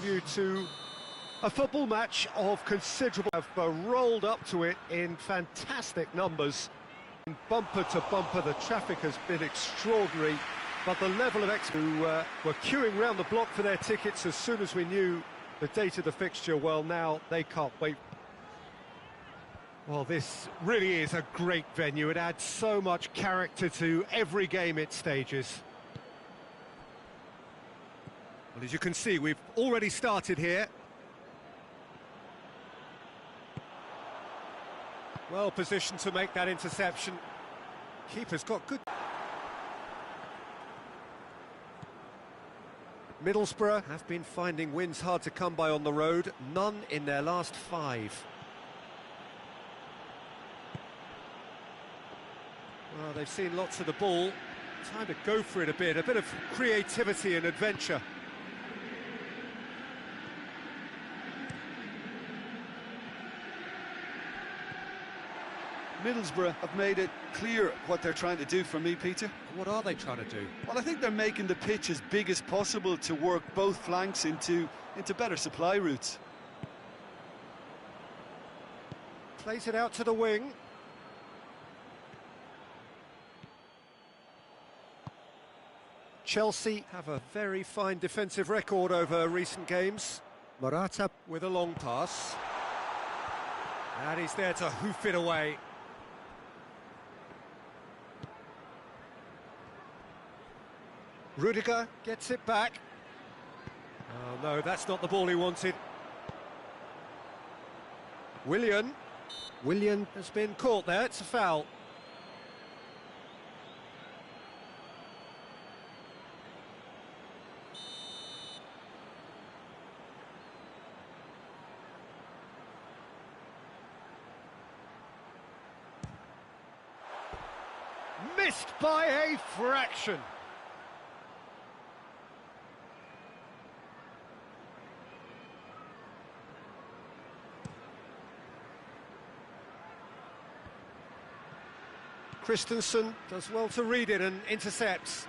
welcome you to a football match of considerable... have rolled up to it in fantastic numbers. Bumper to bumper, the traffic has been extraordinary, but the level of who were queuing round the block for their tickets as soon as we knew the date of the fixture, well, now they can't wait. Well, this really is a great venue. It adds so much character to every game it stages. Well, as you can see, we've already started here. Well positioned to make that interception. Keeper's got good... Middlesbrough have been finding wins hard to come by on the road. None in their last 5. Well, they've seen lots of the ball. Time to go for it a bit of creativity and adventure. Middlesbrough have made it clear what they're trying to do for me, Peter. What are they trying to do? Well, I think they're making the pitch as big as possible to work both flanks into better supply routes. Plays it out to the wing. Chelsea have a very fine defensive record over recent games. Morata with a long pass. And he's there to hoof it away. Rudiger gets it back. Oh no, that's not the ball he wanted. Willian has been caught there, it's a foul. Missed by a fraction. Christensen does well to read it and intercepts.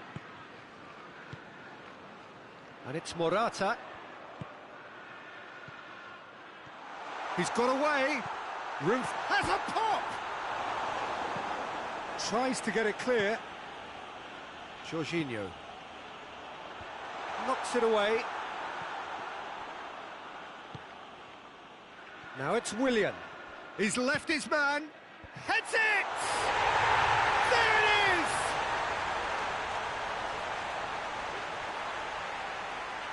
And it's Morata. He's got away. Ruth has a pop. Tries to get it clear. Jorginho knocks it away. Now it's Willian. He's left his man. Heads it! There it is!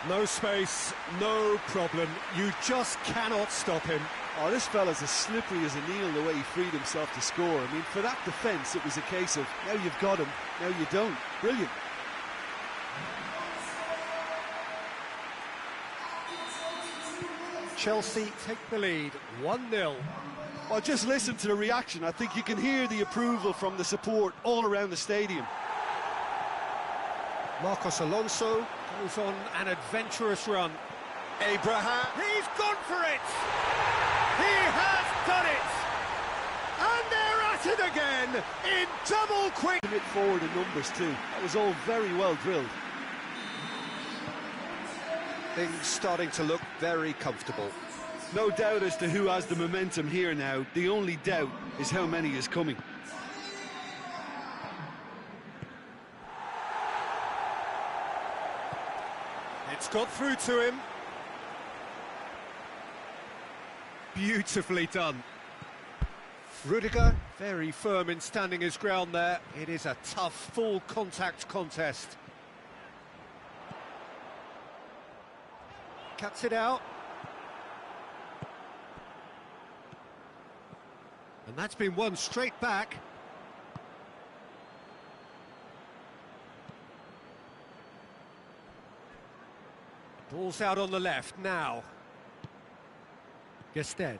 No space, no problem. You just cannot stop him. Oh, this fella's as slippery as a needle the way he freed himself to score. I mean, for that defence, it was a case of, now you've got him, now you don't. Brilliant. Chelsea take the lead, 1-0. Well, just listen to the reaction. I think you can hear the approval from the support all around the stadium. Marcos Alonso goes on an adventurous run. Abraham, he's gone for it! He has done it! And they're at it again in double quick. Commit forward in numbers too. That was all very well drilled. Things starting to look very comfortable. No doubt as to who has the momentum here now. The only doubt is how many is coming. It's got through to him. Beautifully done. Rudiger, very firm in standing his ground there. It is a tough, full contact contest. Cuts it out. And that's been won straight back. Ball's out on the left now. Gested.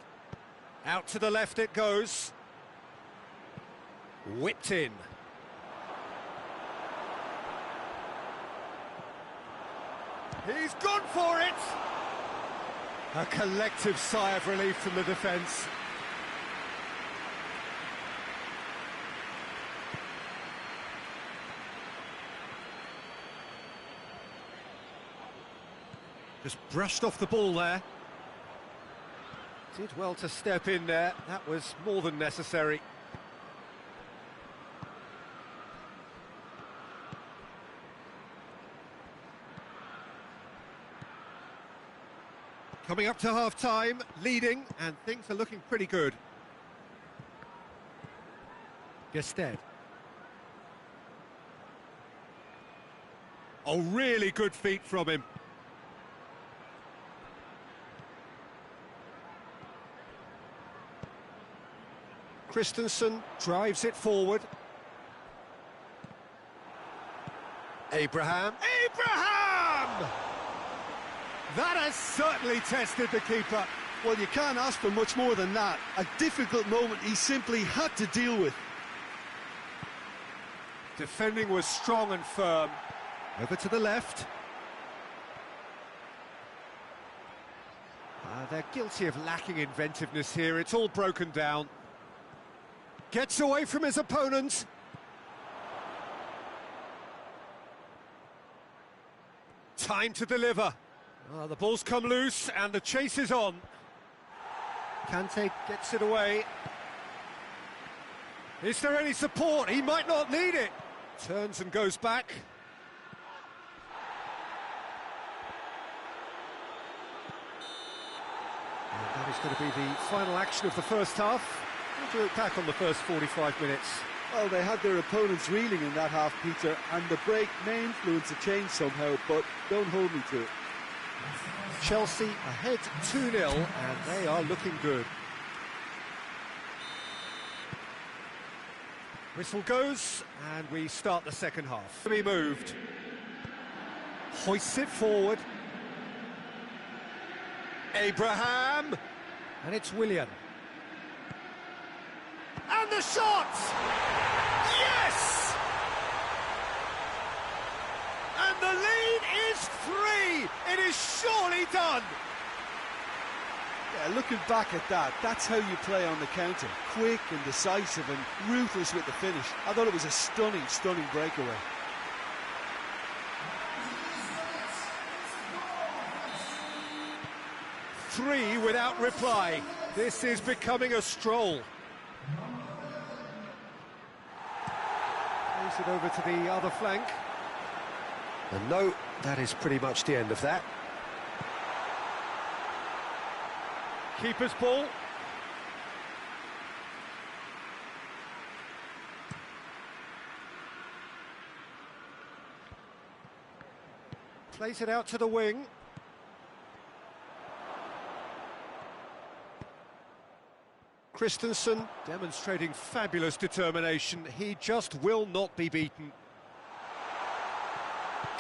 Out to the left it goes. Whipped in. He's gone for it! A collective sigh of relief from the defence. Just brushed off the ball there. Did well to step in there. That was more than necessary. Coming up to half-time, leading, and things are looking pretty good. Gested. Oh, really good feet from him. Christensen drives it forward. Abraham. Abraham! That has certainly tested the keeper. Well, you can't ask for much more than that. A difficult moment he simply had to deal with. Defending was strong and firm. Over to the left. They're guilty of lacking inventiveness here. It's all broken down. Gets away from his opponent. Time to deliver. The ball's come loose and the chase is on. Kante gets it away. Is there any support? He might not need it. Turns and goes back. And that is going to be the final action of the first half. What do you look back on the first 45 minutes? Well, they had their opponents reeling in that half, Peter, and the break may influence a change somehow, but don't hold me to it. Chelsea ahead 2-0, and they are looking good. Whistle goes, and we start the second half. To be moved. Hoists it forward. Abraham! And it's Willian. And the shot! Yes! And the lead is 3! It is surely done! Yeah, looking back at that, that's how you play on the counter. Quick and decisive and ruthless with the finish. I thought it was a stunning, stunning breakaway. Three without reply. This is becoming a stroll. Plays it over to the other flank. And no, that is pretty much the end of that. Keeper's ball. Plays it out to the wing. Christensen demonstrating fabulous determination. He just will not be beaten.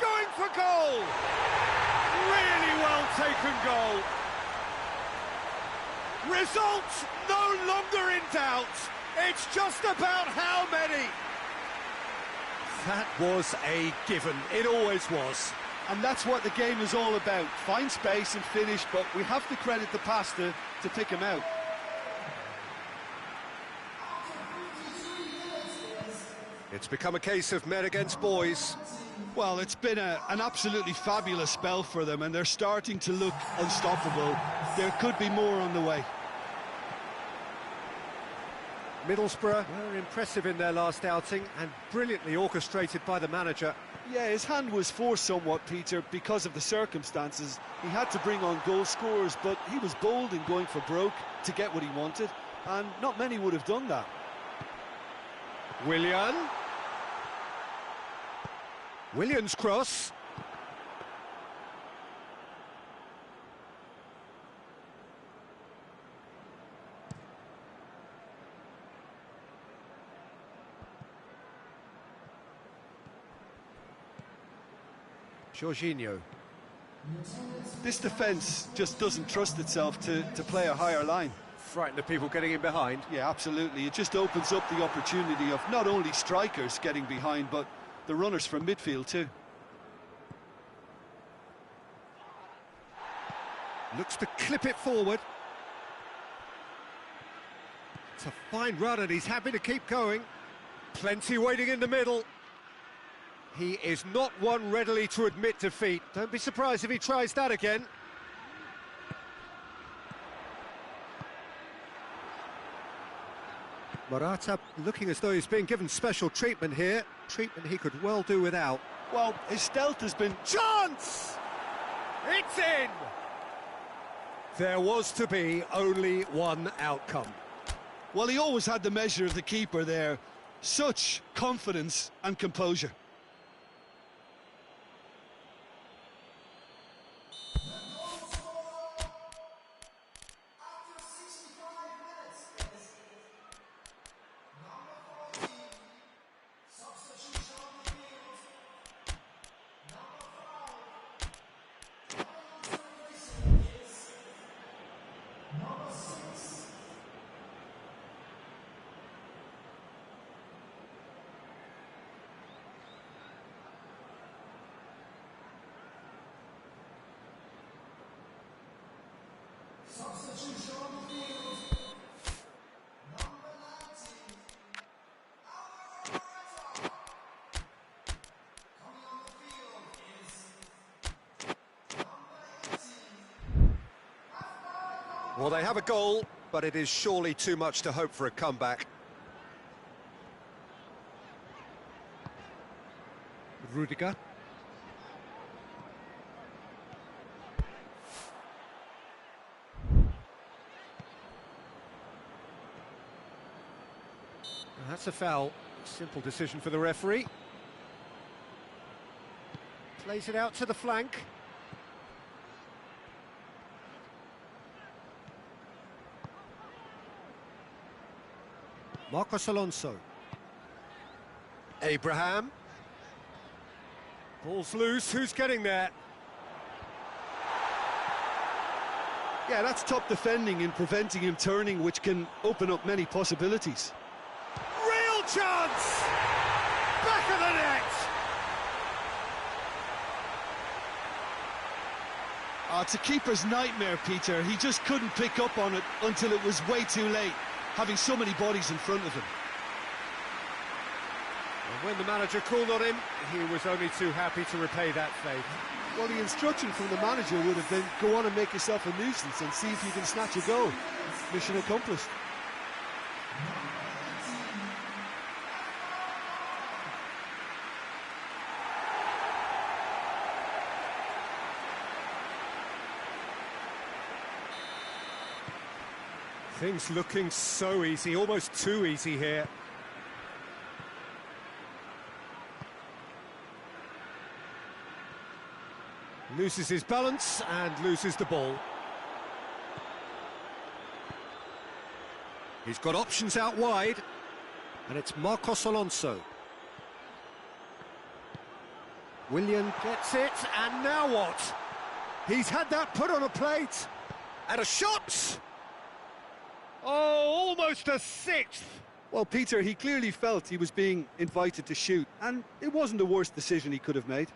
Going for goal! Really well taken goal. Result no longer in doubt. It's just about how many. That was a given. It always was. And that's what the game is all about. Find space and finish, but we have to credit the passer to pick him out. It's become a case of men against boys. Well, it's been an absolutely fabulous spell for them, and they're starting to look unstoppable. There could be more on the way. Middlesbrough were impressive in their last outing and brilliantly orchestrated by the manager. Yeah, his hand was forced somewhat, Peter, because of the circumstances. He had to bring on goal scorers, but he was bold in going for broke to get what he wanted, and not many would have done that. Willian. Willian's cross. Jorginho. This defence just doesn't trust itself to play a higher line. Frightened of people getting in behind. Yeah, absolutely. It just opens up the opportunity of not only strikers getting behind, but the runners from midfield too. Looks to clip it forward. It's a fine run and he's happy to keep going. Plenty waiting in the middle. He is not one readily to admit defeat. Don't be surprised if he tries that again. Morata looking as though he's being given special treatment here. Treatment he could well do without. Well, his stealth has been... Chance! It's in! There was to be only one outcome. Well, he always had the measure of the keeper there. Such confidence and composure. Well, they have a goal, but it is surely too much to hope for a comeback. Rudiger. That's a foul. Simple decision for the referee. Plays it out to the flank. Marcos Alonso. Abraham. Ball's loose, who's getting there? Yeah, that's top defending and preventing him turning, which can open up many possibilities. Real chance! Back of the net! It's a keeper's nightmare, Peter. He just couldn't pick up on it until it was way too late, having so many bodies in front of him. And when the manager called on him, he was only too happy to repay that favour. Well, the instruction from the manager would have been, go on and make yourself a nuisance and see if you can snatch a goal. Mission accomplished. Things looking so easy, almost too easy here. Loses his balance and loses the ball. He's got options out wide, and it's Marcos Alonso. Willian gets it, and now what? He's had that put on a plate, and a shot! Oh, almost a sixth! Well, Peter, he clearly felt he was being invited to shoot, and it wasn't the worst decision he could have made.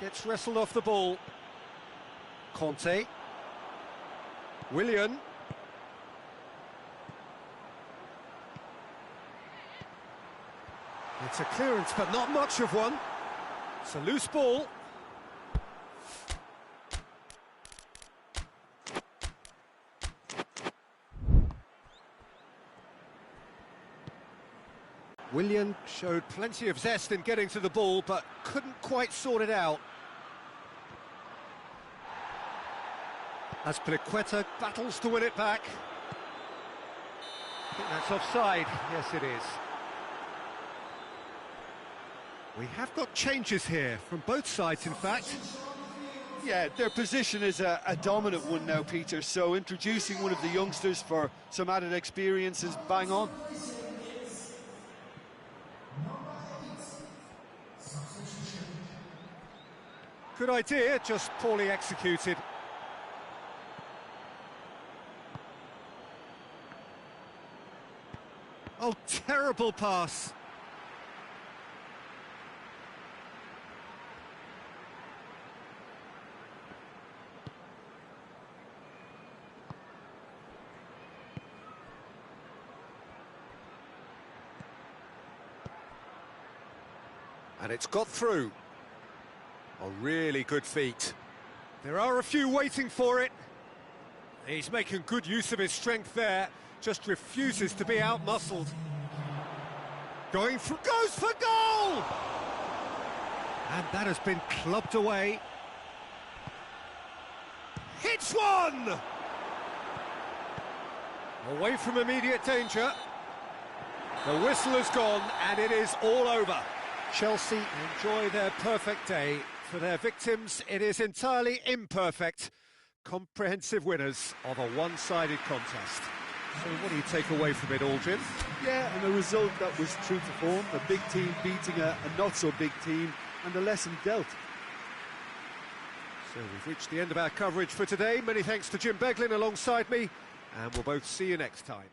Gets wrestled off the ball. Conte. Willian. It's a clearance, but not much of one. It's a loose ball. Willian showed plenty of zest in getting to the ball, but couldn't quite sort it out. Azpilicueta battles to win it back. I think that's offside. Yes, it is. We have got changes here, from both sides, in fact. Yeah, their position is a dominant one now, Peter, so introducing one of the youngsters for some added experience is bang on. Good idea, just poorly executed. Oh, terrible pass. And it's got through. A really good feat. There are a few waiting for it. He's making good use of his strength there. Just refuses to be out-muscled. Going for, goes for goal! And that has been clubbed away. Hits one! Away from immediate danger. The whistle has gone and it is all over. Chelsea enjoy their perfect day. For their victims, it is entirely imperfect. Comprehensive winners of a one-sided contest. So what do you take away from it all, Jim? Yeah, and a result that was true to form. A big team beating a not-so-big team, and a lesson dealt. So we've reached the end of our coverage for today. Many thanks to Jim Beglin alongside me, and we'll both see you next time.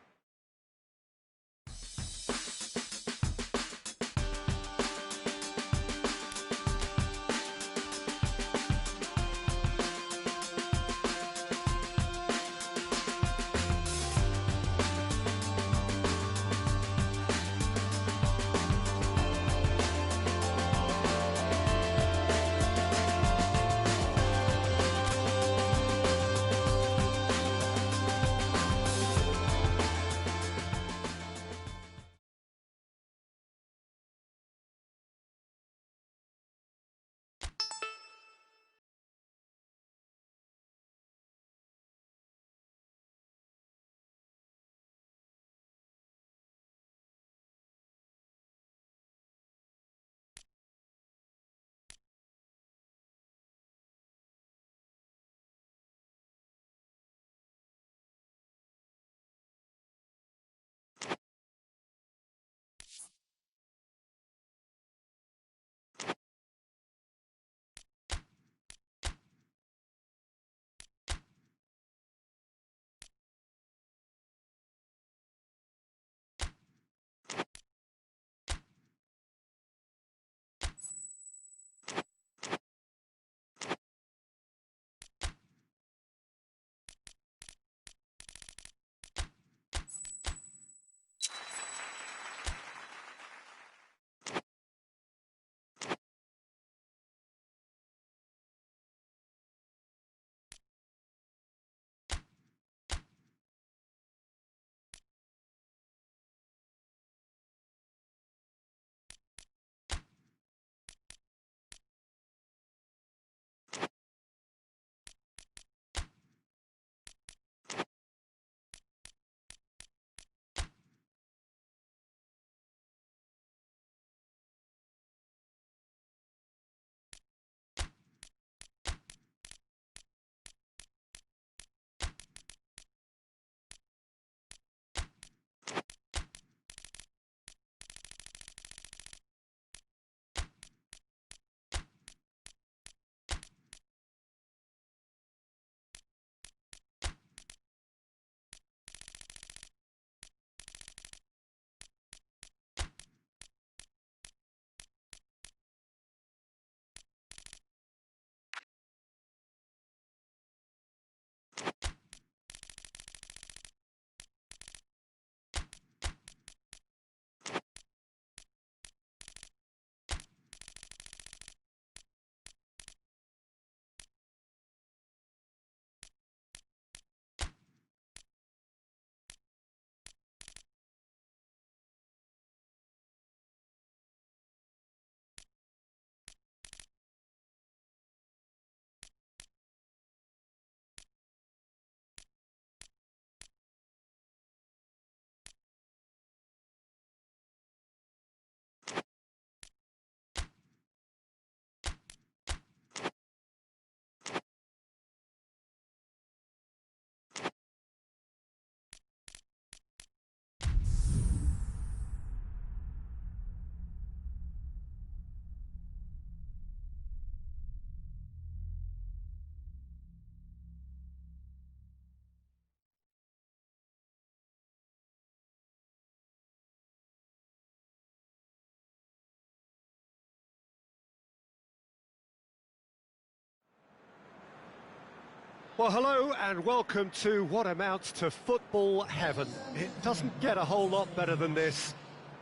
Well, hello and welcome to what amounts to football heaven. It doesn't get a whole lot better than this.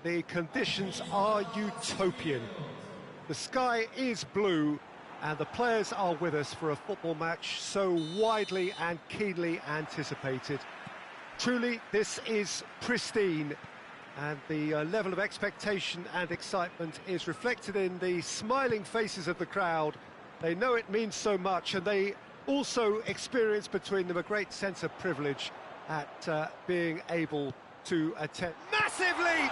The conditions are utopian. The sky is blue, and the players are with us for a football match so widely and keenly anticipated. Truly, this is pristine, and the level of expectation and excitement is reflected in the smiling faces of the crowd. They know it means so much, and they also experience between them a great sense of privilege at being able to attend. Massive leap!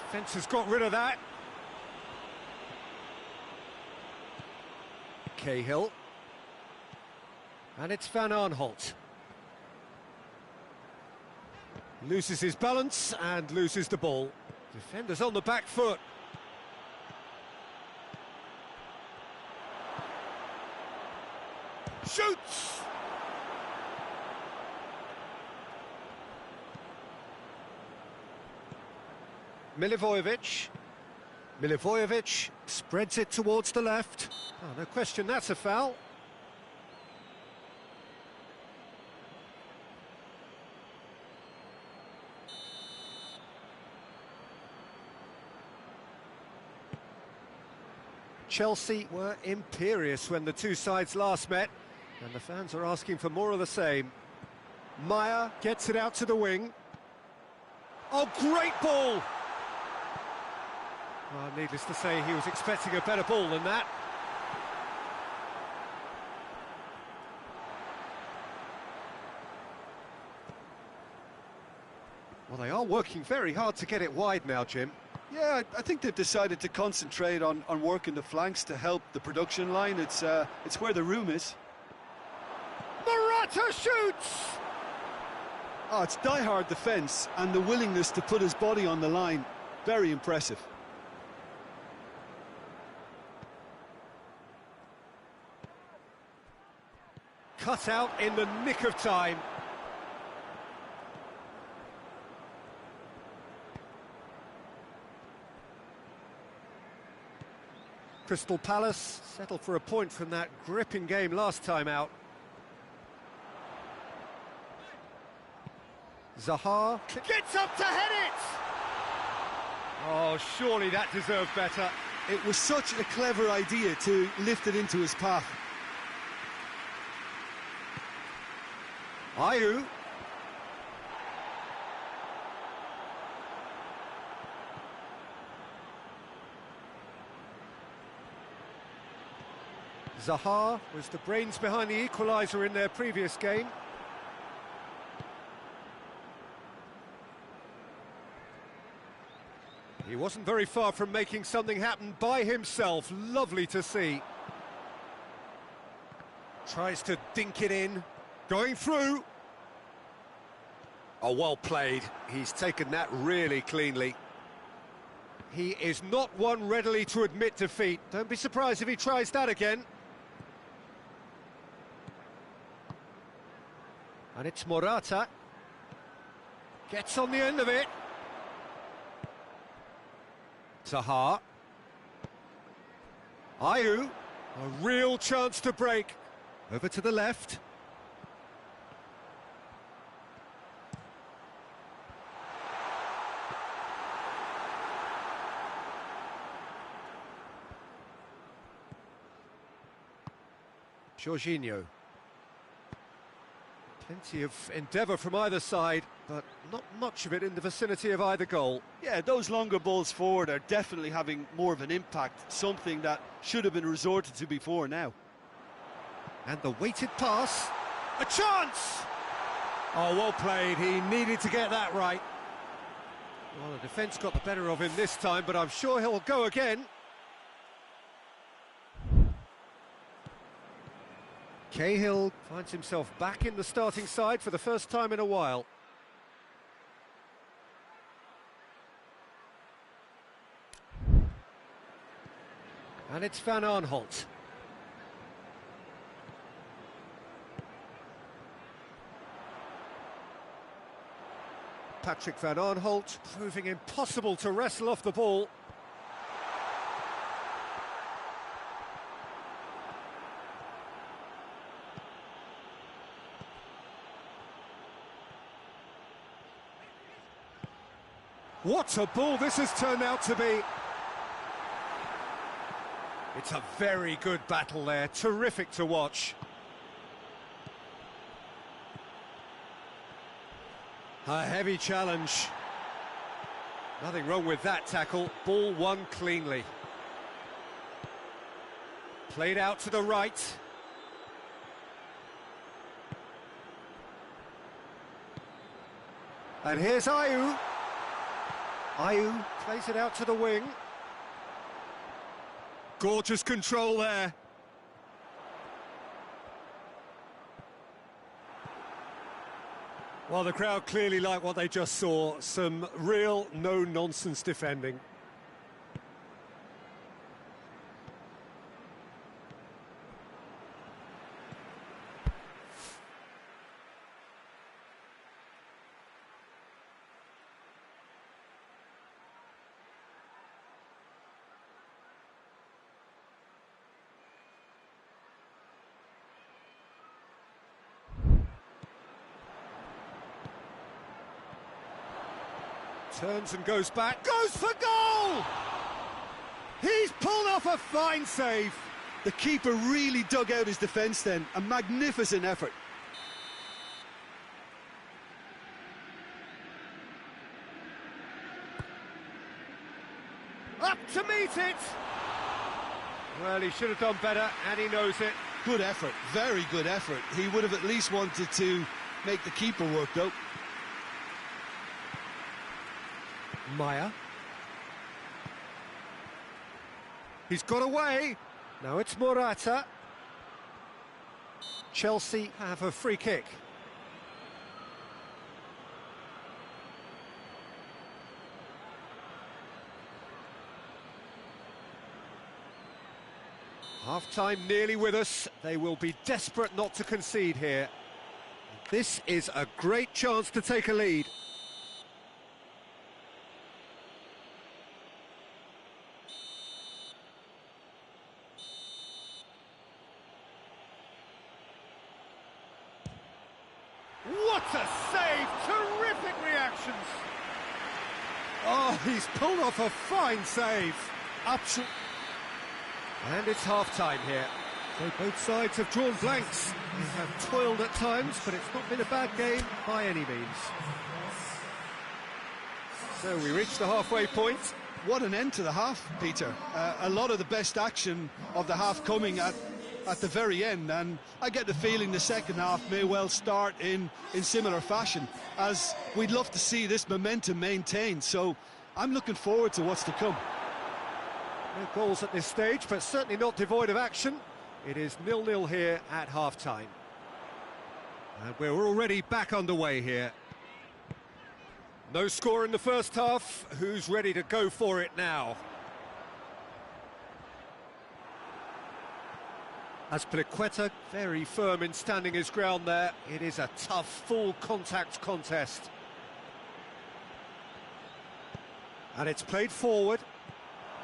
Defence has got rid of that. Cahill. And it's Van Aanholt. Loses his balance and loses the ball. Defenders on the back foot. Shoots! Milivojevic. Milivojevic spreads it towards the left. Oh, no question, that's a foul. Chelsea were imperious when the two sides last met, and the fans are asking for more of the same. Maya gets it out to the wing. Oh, great ball! Well, needless to say, he was expecting a better ball than that. Well, they are working very hard to get it wide now, Jim. Yeah, I think they've decided to concentrate on working the flanks to help the production line. It's where the room is. Morata shoots! Oh, it's die-hard defence and the willingness to put his body on the line. Very impressive. Cut out in the nick of time. Crystal Palace settled for a point from that gripping game last time out. Zaha gets up to head it! Oh, surely that deserved better. It was such a clever idea to lift it into his path. Ayew. Zaha was the brains behind the equaliser in their previous game. He wasn't very far from making something happen by himself. Lovely to see. Tries to dink it in. Going through. Oh, well played. He's taken that really cleanly. He is not one readily to admit defeat. Don't be surprised if he tries that again. And it's Morata. Gets on the end of it. Zaha. Ayew. A real chance to break. Over to the left. Jorginho. Plenty of endeavour from either side, but not much of it in the vicinity of either goal. Yeah, those longer balls forward are definitely having more of an impact, something that should have been resorted to before now. And the weighted pass. A chance! Oh, well played. He needed to get that right. Well, the defence got the better of him this time, but I'm sure he'll go again. Cahill finds himself back in the starting side for the first time in a while. And it's Van Aanholt. Patrick Van Aanholt proving impossible to wrestle off the ball. What a ball this has turned out to be. It's a very good battle there, terrific to watch. A heavy challenge. Nothing wrong with that tackle, ball won cleanly. Played out to the right. And here's Ayew. Ayew plays it out to the wing. Gorgeous control there. Well, the crowd clearly like what they just saw. Some real no-nonsense defending. Turns and goes back, goes for goal! He's pulled off a fine save. The keeper really dug out his defence then, a magnificent effort. Up to meet it! Well, he should have done better, and he knows it. Good effort, very good effort. He would have at least wanted to make the keeper work, though. Maya. He's got away. Now it's Morata. Chelsea have a free kick. Half-time nearly with us. They will be desperate not to concede here. This is a great chance to take a lead. What a save! Terrific reactions! Oh, he's pulled off a fine save. Absolutely. And it's half-time here. So both sides have drawn blanks. They have toiled at times, but it's not been a bad game by any means. So we reach the halfway point. What an end to the half, Peter. A lot of the best action of the half coming at the very end, and I get the feeling the second half may well start in similar fashion, as we'd love to see this momentum maintained. So I'm looking forward to what's to come. No goals at this stage, but certainly not devoid of action. It is 0-0 here at half-time. And we're already back underway here. No score in the first half. Who's ready to go for it now? Azpilicueta very firm in standing his ground there. It is a tough, full-contact contest. And it's played forward.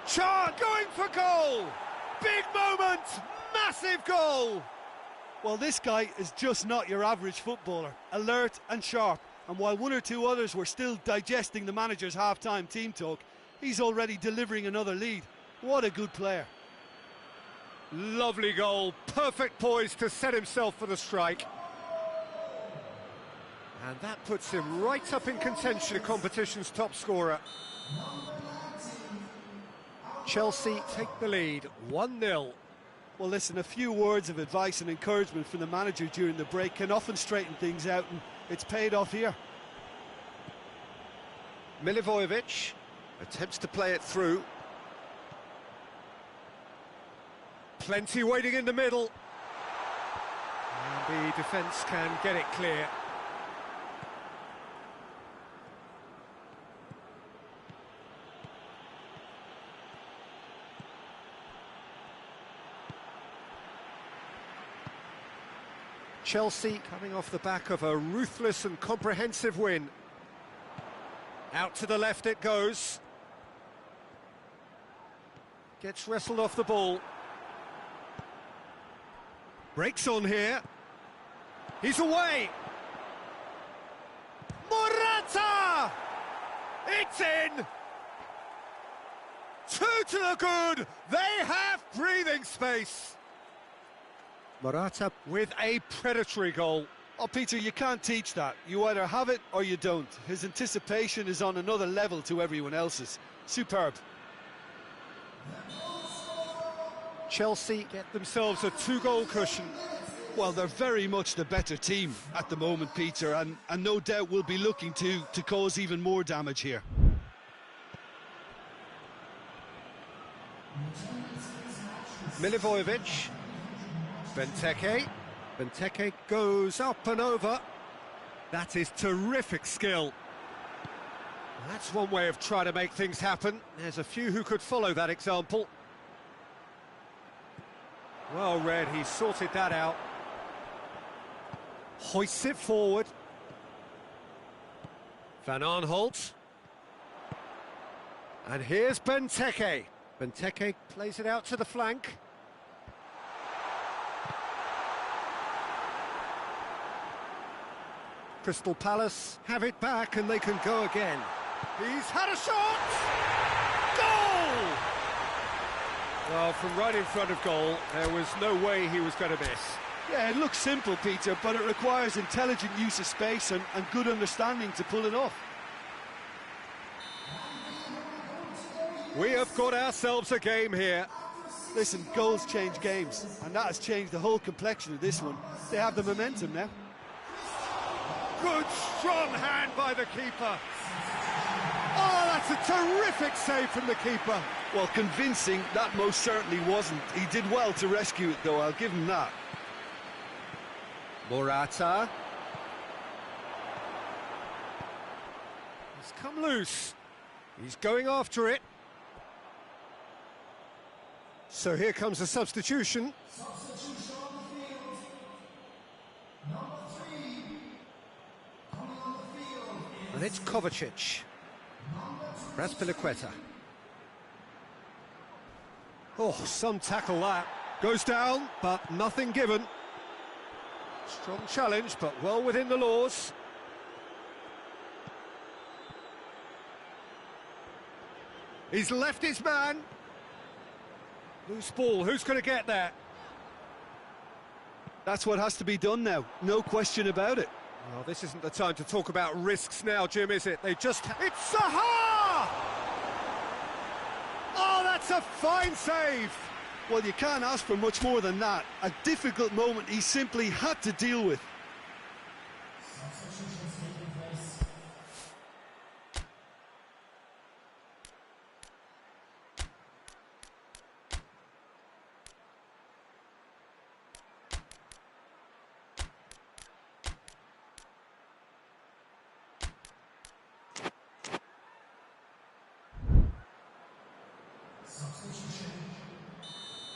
Char going for goal! Big moment! Massive goal! Well, this guy is just not your average footballer. Alert and sharp. And while one or two others were still digesting the manager's half-time team talk, he's already delivering another lead. What a good player. Lovely goal, perfect poise to set himself for the strike. And that puts him right up in contention, the competition's top scorer. Chelsea take the lead, 1-0. Well, listen, a few words of advice and encouragement from the manager during the break can often straighten things out, and it's paid off here. Milivojevic attempts to play it through. Plenty waiting in the middle. And the defence can get it clear. Chelsea coming off the back of a ruthless and comprehensive win. Out to the left it goes. Gets wrestled off the ball. Breaks on here. He's away. Morata! It's in! 2 to the good. They have breathing space. Morata with a predatory goal. Oh, Peter, you can't teach that. You either have it or you don't. His anticipation is on another level to everyone else's. Superb. Chelsea get themselves a 2-goal cushion. Well, they're very much the better team at the moment, Peter, and no doubt will be looking to cause even more damage here. Milivojevic. Benteke. Benteke goes up and over. That is terrific skill. That's one way of trying to make things happen. There's a few who could follow that example. Well read, he sorted that out. Hoists it forward. Van Aanholt. And here's Benteke. Benteke plays it out to the flank. Crystal Palace have it back and they can go again. He's had a shot! Goal! Well, from right in front of goal, there was no way he was going to miss. Yeah, it looks simple, Peter, but it requires intelligent use of space and good understanding to pull it off. We have got ourselves a game here. Listen, goals change games, and that has changed the whole complexion of this one. They have the momentum now. Good, strong hand by the keeper. Oh, that's a terrific save from the keeper. Well, convincing, that most certainly wasn't. He did well to rescue it, though, I'll give him that. Morata. He's come loose. He's going after it. So here comes a substitution. And it's Kovacic. Azpilicueta. Oh, some tackle that. Goes down, but nothing given. Strong challenge, but well within the laws. He's left his man. Loose ball, who's going to get that? That's what has to be done now, no question about it. Well, this isn't the time to talk about risks now, Jim, is it? They just... It's Zaha! Oh, that's a fine save! Well, you can't ask for much more than that. A difficult moment he simply had to deal with.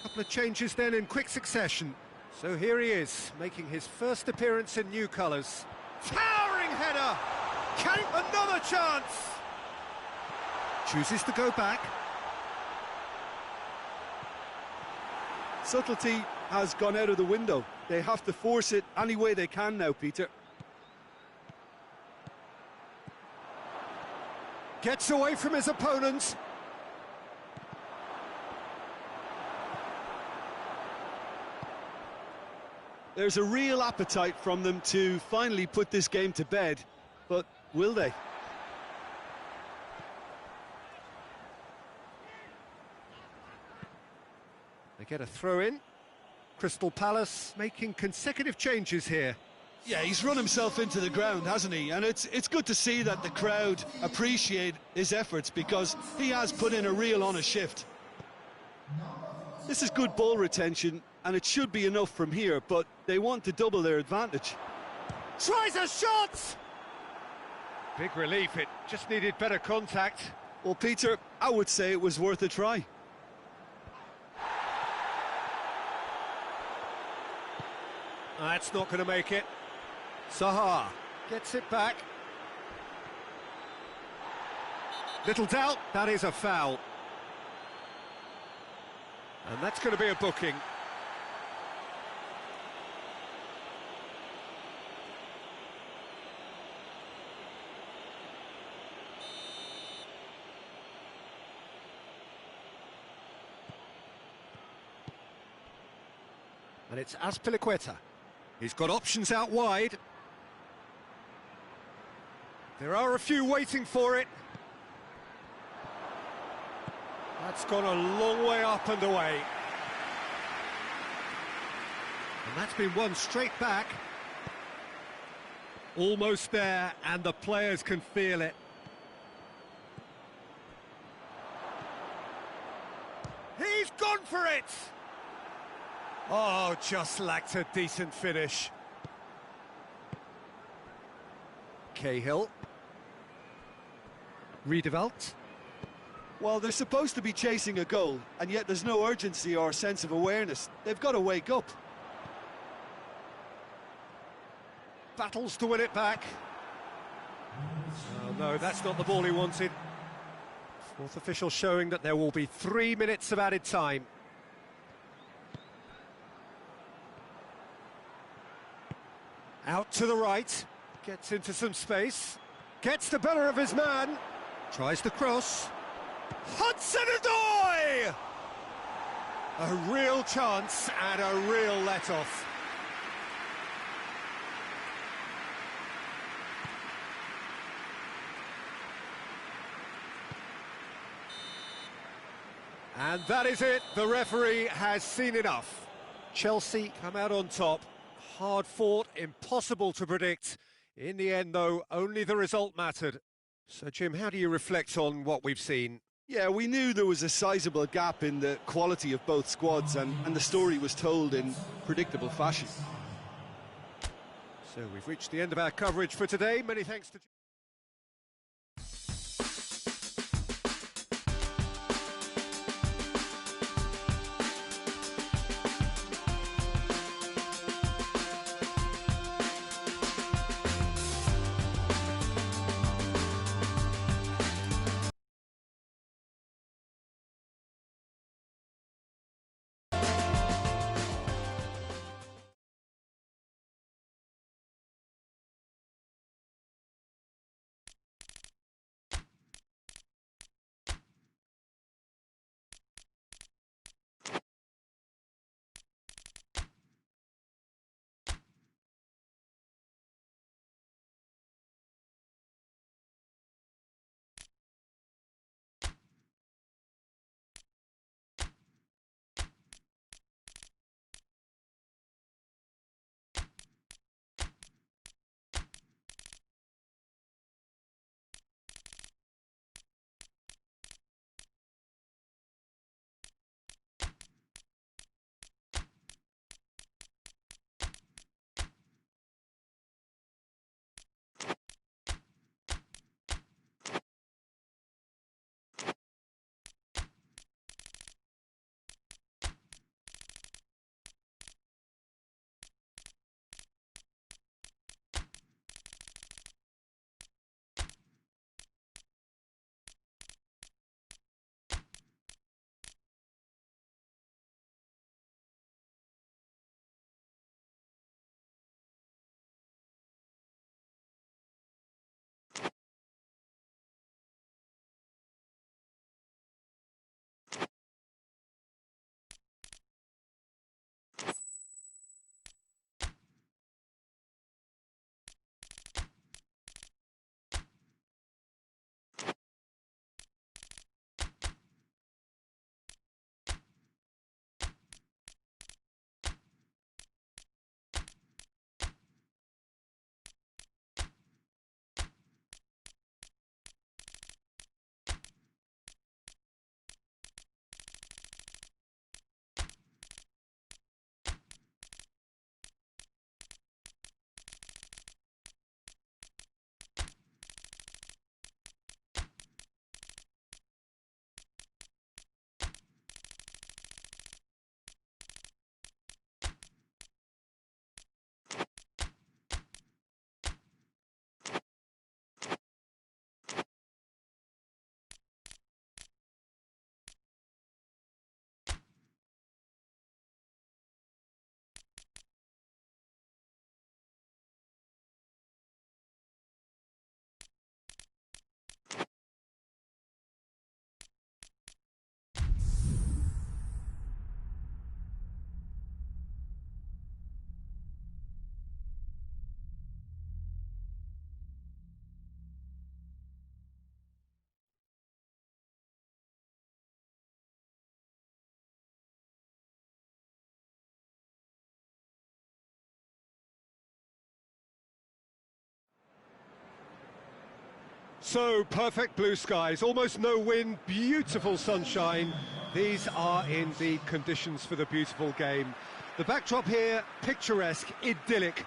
Couple of changes then in quick succession. So here he is, making his first appearance in new colours. Towering header! Can another chance! Chooses to go back. Subtlety has gone out of the window. They have to force it any way they can now, Peter. Gets away from his opponent. There's a real appetite from them to finally put this game to bed, but will they? They get a throw in. Crystal Palace making consecutive changes here. Yeah, he's run himself into the ground, hasn't he? And it's good to see that the crowd appreciate his efforts because he has put in a real honest shift. This is good ball retention, and it should be enough from here, but they want to double their advantage. Tries a shot! Big relief, it just needed better contact. Well, Peter, I would say it was worth a try. That's not going to make it. Zaha gets it back. Little doubt, that is a foul. And that's going to be a booking. And it's Azpilicueta. He's got options out wide. There are a few waiting for it. That's gone a long way up and away. And that's been won straight back. Almost there, and the players can feel it. He's gone for it! Oh, just lacked a decent finish. Cahill. Riedewald. Well, they're supposed to be chasing a goal, and yet there's no urgency or sense of awareness. They've got to wake up. Battles to win it back. Oh, no, that's not the ball he wanted. Fourth official showing that there will be 3 minutes of added time. Out to the right. Gets into some space. Gets the better of his man. Tries the cross. Hudson-Odoi! A real chance and a real let-off. And that is it. The referee has seen enough. Chelsea come out on top. Hard fought, impossible to predict. In the end, though, only the result mattered. So, Jim, how do you reflect on what we've seen? Yeah, we knew there was a sizable gap in the quality of both squads, and the story was told in predictable fashion. So we've reached the end of our coverage for today. Many thanks to... So, perfect blue skies, almost no wind, beautiful sunshine. These are indeed conditions for the beautiful game. The backdrop here, picturesque, idyllic.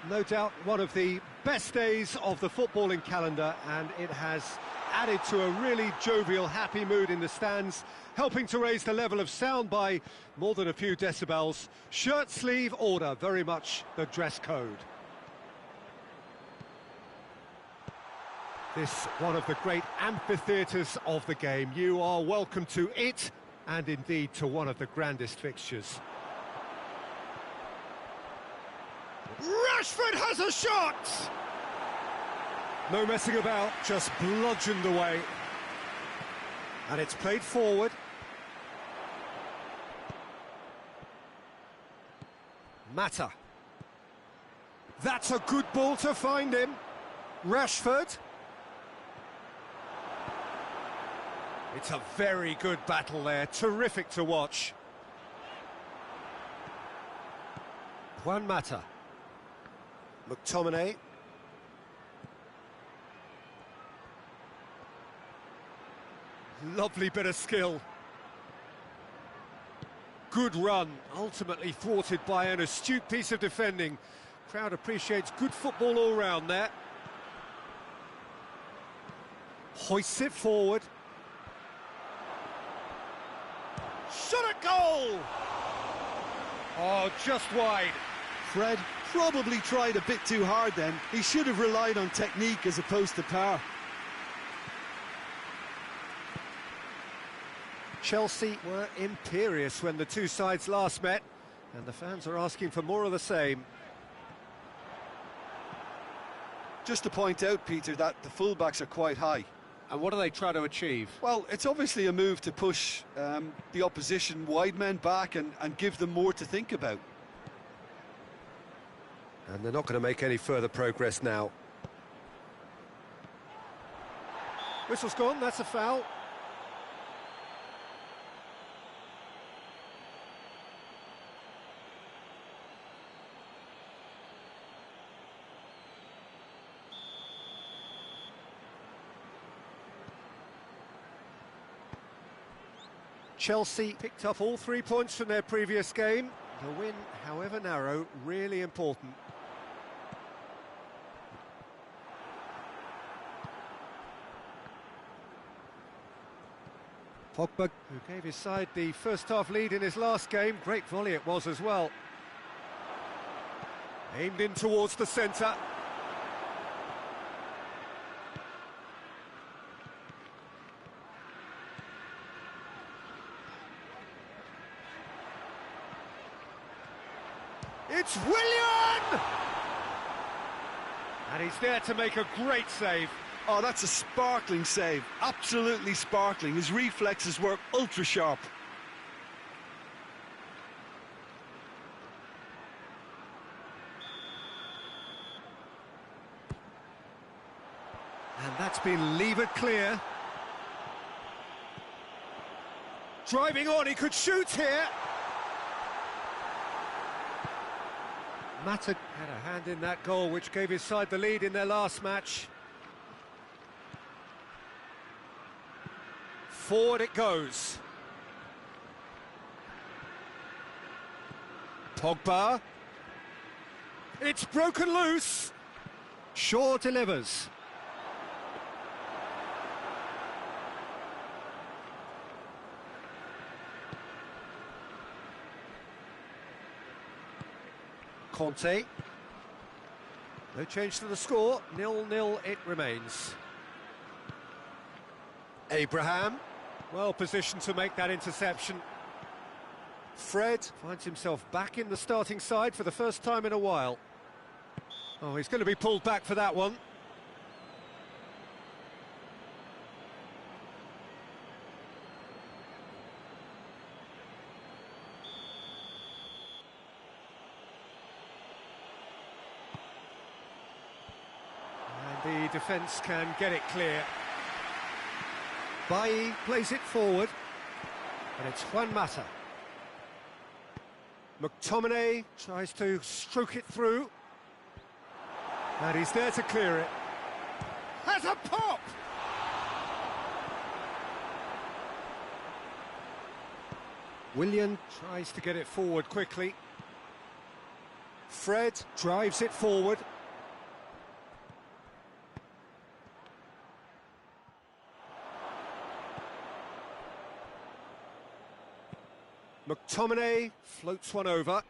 No doubt one of the best days of the footballing calendar, and it has added to a really jovial, happy mood in the stands, helping to raise the level of sound by more than a few decibels. Shirt sleeve order, very much the dress code. This one of the great amphitheatres of the game. You are welcome to it, and indeed to one of the grandest fixtures. Rashford has a shot! No messing about, just bludgeoned away. And it's played forward. Mata. That's a good ball to find him. Rashford. It's a very good battle there, terrific to watch. Juan Mata. McTominay. Lovely bit of skill. Good run, ultimately thwarted by an astute piece of defending. Crowd appreciates good football all round there. Hoists it forward. Shot at goal! Oh, just wide. Fred probably tried a bit too hard then. He should have relied on technique as opposed to power. Chelsea were imperious when the two sides last met, and the fans are asking for more of the same. Just to point out, Peter, that the fullbacks are quite high. And what do they try to achieve? Well, it's obviously a move to push the opposition wide men back and give them more to think about. And they're not going to make any further progress now. Whistle's gone, that's a foul. Chelsea picked up all 3 points from their previous game. The win, however narrow, really important. Pogba, who gave his side the first half lead in his last game. Great volley it was as well. Aimed in towards the centre. It's Willian! And he's there to make a great save. Oh, that's a sparkling save. Absolutely sparkling. His reflexes were ultra sharp. And that's been levered clear. Driving on, he could shoot here. Mata had a hand in that goal, which gave his side the lead in their last match. Forward it goes. Pogba. It's broken loose. Shaw delivers. Conte. No change to the score, 0-0 it remains. Abraham, well positioned to make that interception. Fred finds himself back in the starting side for the first time in a while. Oh, he's going to be pulled back for that one. The defence can get it clear. Bailly plays it forward, and it's Juan Mata. McTominay tries to stroke it through, and he's there to clear it. Has a pop! Willian tries to get it forward quickly. Fred drives it forward. McTominay floats one over.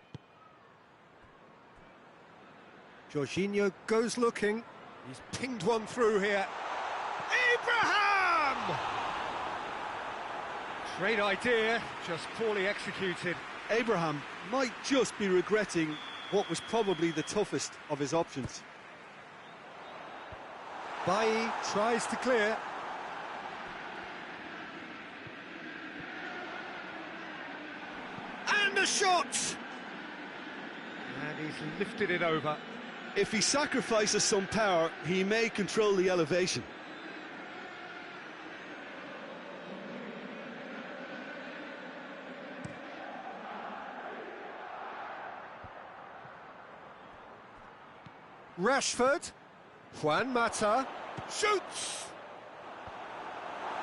Jorginho goes looking. He's pinged one through here. Abraham! Great idea, just poorly executed. Abraham might just be regretting what was probably the toughest of his options. Bailly tries to clear. And the shot! And he's lifted it over. If he sacrifices some power, he may control the elevation. Rashford, Juan Mata, shoots!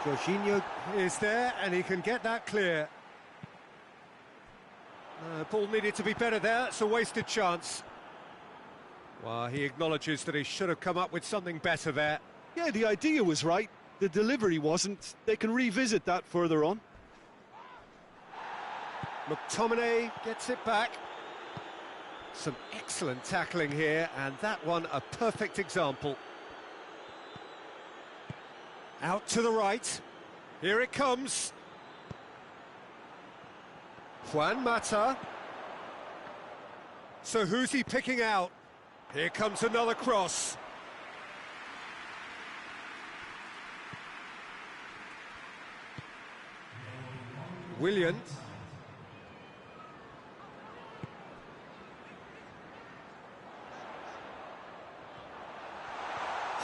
Jorginho is there and he can get that clear. Ball needed to be better there, it's a wasted chance. Well, he acknowledges that he should have come up with something better there. Yeah, the idea was right, the delivery wasn't. They can revisit that further on. McTominay gets it back. Some excellent tackling here, and that one a perfect example. Out to the right. Here it comes. Juan Mata. So who's he picking out? Here comes another cross. Willian.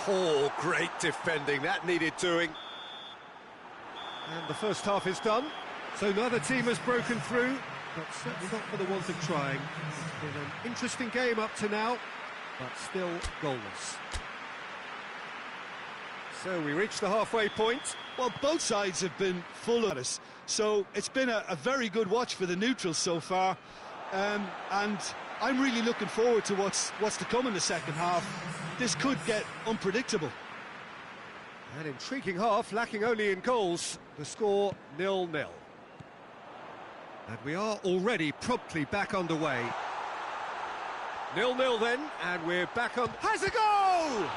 Oh, great defending, that needed doing. And the first half is done, so neither team has broken through, but certainly not for the want of trying. It's been an interesting game up to now, but still goalless. So we reach the halfway point. Well, both sides have been full of us, so it's been a very good watch for the neutrals so far, and I'm really looking forward to what's to come in the second half. This could get unpredictable. An intriguing half, lacking only in goals. The score 0-0. And we are already promptly back underway. 0-0 then, and we're back on. Has a goal!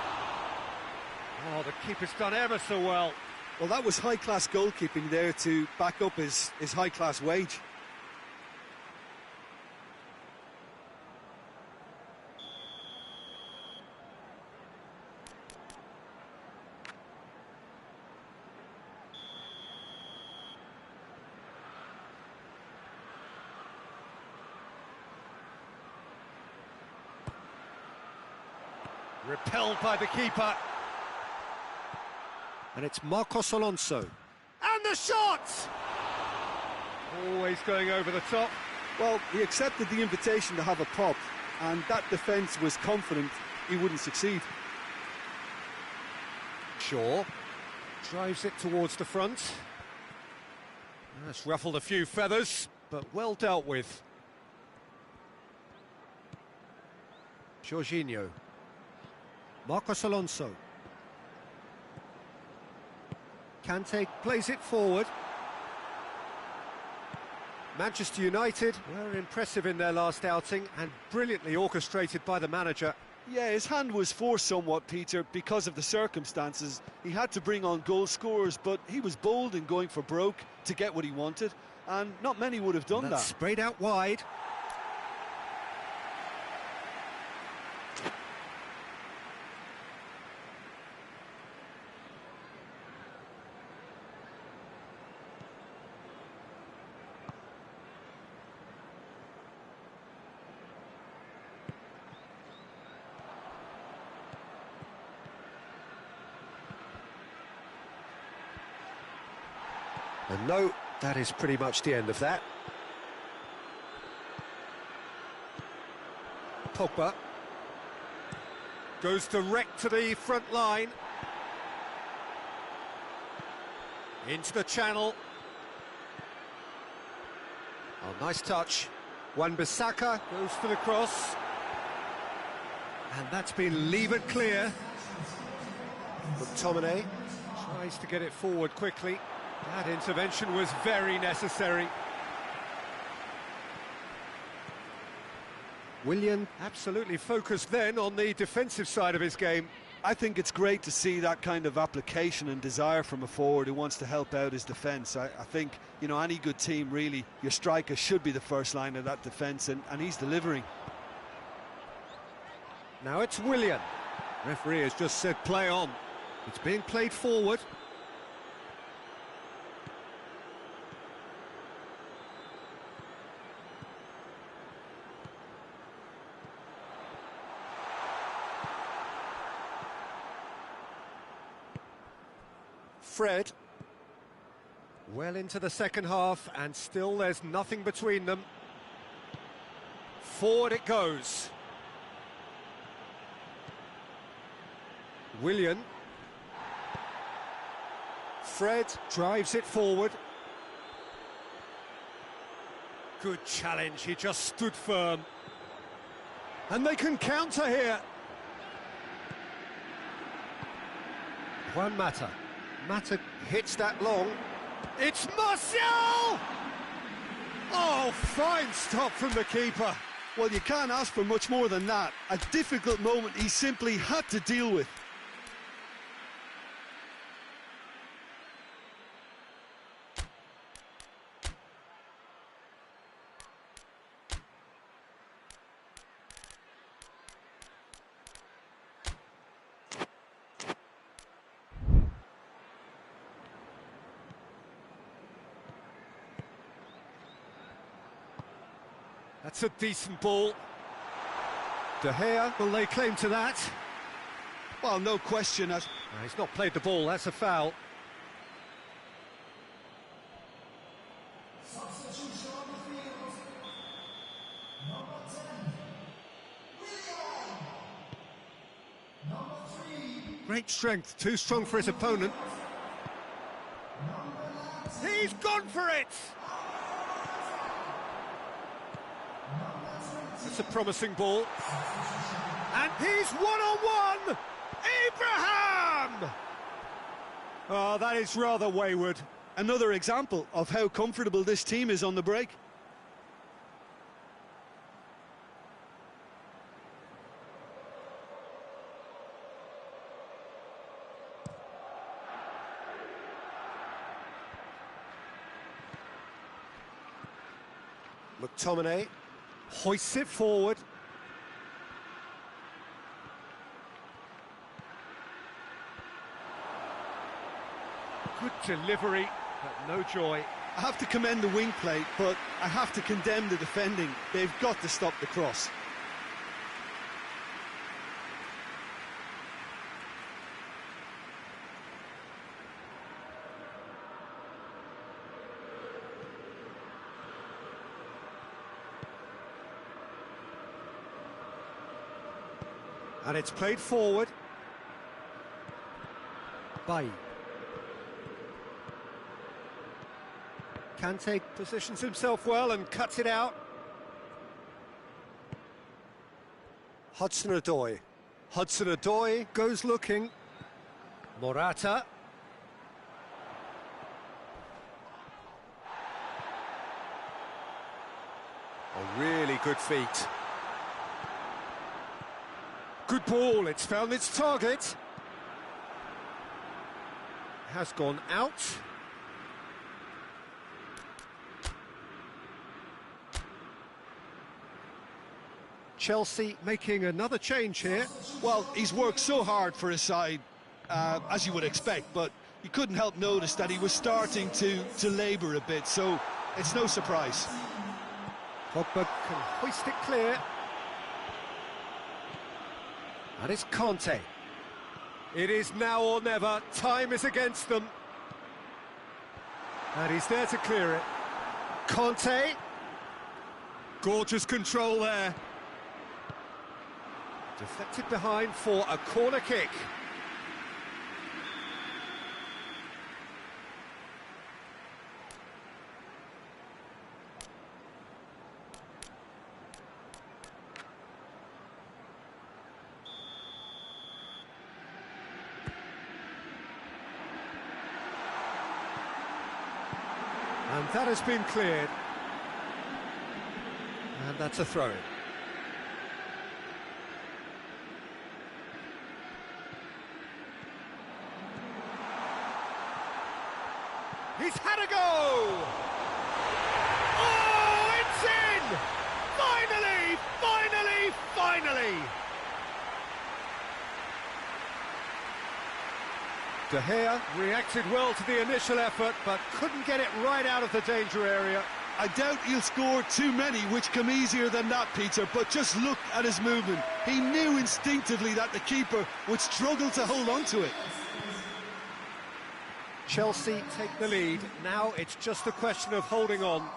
Oh, the keeper's done ever so well. Well, that was high-class goalkeeping there to back up his high-class wage. Repelled by the keeper. And it's Marcos Alonso. And the shot! Always going over the top. Well, he accepted the invitation to have a pop, and that defence was confident he wouldn't succeed. Shaw drives it towards the front. That's ruffled a few feathers, but well dealt with. Jorginho. Marcos Alonso. Kante plays it forward. Manchester United were impressive in their last outing and brilliantly orchestrated by the manager. Yeah, his hand was forced somewhat, Peter, because of the circumstances. He had to bring on goal scorers, but he was bold in going for broke to get what he wanted, and not many would have done that. Sprayed out wide. And no, that is pretty much the end of that. Pogba goes direct to the front line. Into the channel. Oh, nice touch. Wan-Bissaka goes for the cross. And that's been levered clear. McTominay tries to get it forward quickly. That intervention was very necessary. Willian absolutely focused then on the defensive side of his game. I think it's great to see that kind of application and desire from a forward who wants to help out his defence. I think, you know, any good team, really, your striker should be the first line of that defence, and he's delivering. Now it's Willian. Referee has just said play on. It's being played forward. Fred. Well into the second half, and still there's nothing between them. Forward it goes. Willian. Fred drives it forward. Good challenge, he just stood firm. And they can counter here. Juan Mata. Mata hits that long. It's Martial! Oh, fine stop from the keeper. Well, you can't ask for much more than that. A difficult moment he simply had to deal with. That's a decent ball. De Gea will lay claim to that. Well, no question. No, he's not played the ball, that's a foul. Great strength, too strong for his opponent. He's gone for it! That's a promising ball. And he's one-on-one! Abraham! Oh, that is rather wayward. Another example of how comfortable this team is on the break. McTominay hoists it forward. Good delivery, but no joy. I have to commend the wing play, but I have to condemn the defending. They've got to stop the cross. And it's played forward. Bailly. Kante positions himself well and cuts it out. Hudson-Odoi. Hudson-Odoi goes looking. Morata. A really good feat. Good ball, it's found its target. Has gone out. Chelsea making another change here. Well, he's worked so hard for his side, as you would expect, but you couldn't help notice that he was starting to labour a bit, so it's no surprise. Pogba can hoist it clear. And it's Conte. It is now or never. Time is against them. And he's there to clear it. Conte. Gorgeous control there. Deflected behind for a corner kick. And that has been cleared. And that's a throw-in. He's had a go! Oh, it's in! Finally! Finally! Finally! De Gea reacted well to the initial effort, but couldn't get it right out of the danger area. I doubt he'll score too many which come easier than that, Peter, but just look at his movement. He knew instinctively that the keeper would struggle to hold on to it. Chelsea take the lead. Now it's just a question of holding on.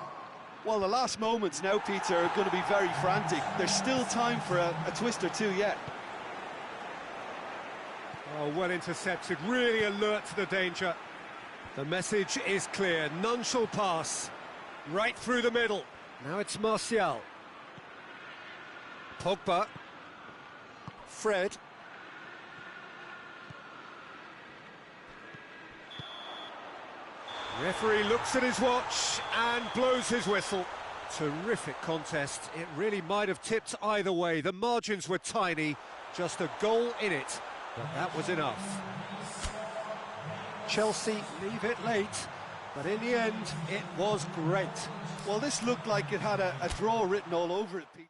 Well, the last moments now, Peter, are going to be very frantic. There's still time for a twist or two yet. Oh, well intercepted, really alert to the danger. The message is clear, none shall pass. Right through the middle. Now it's Martial. Pogba. Fred. Referee looks at his watch and blows his whistle. Terrific contest. It really might have tipped either way. The margins were tiny, just a goal in it, but that was enough. Chelsea leave it late, but in the end, it was great. Well, this looked like it had a draw written all over it, Peter.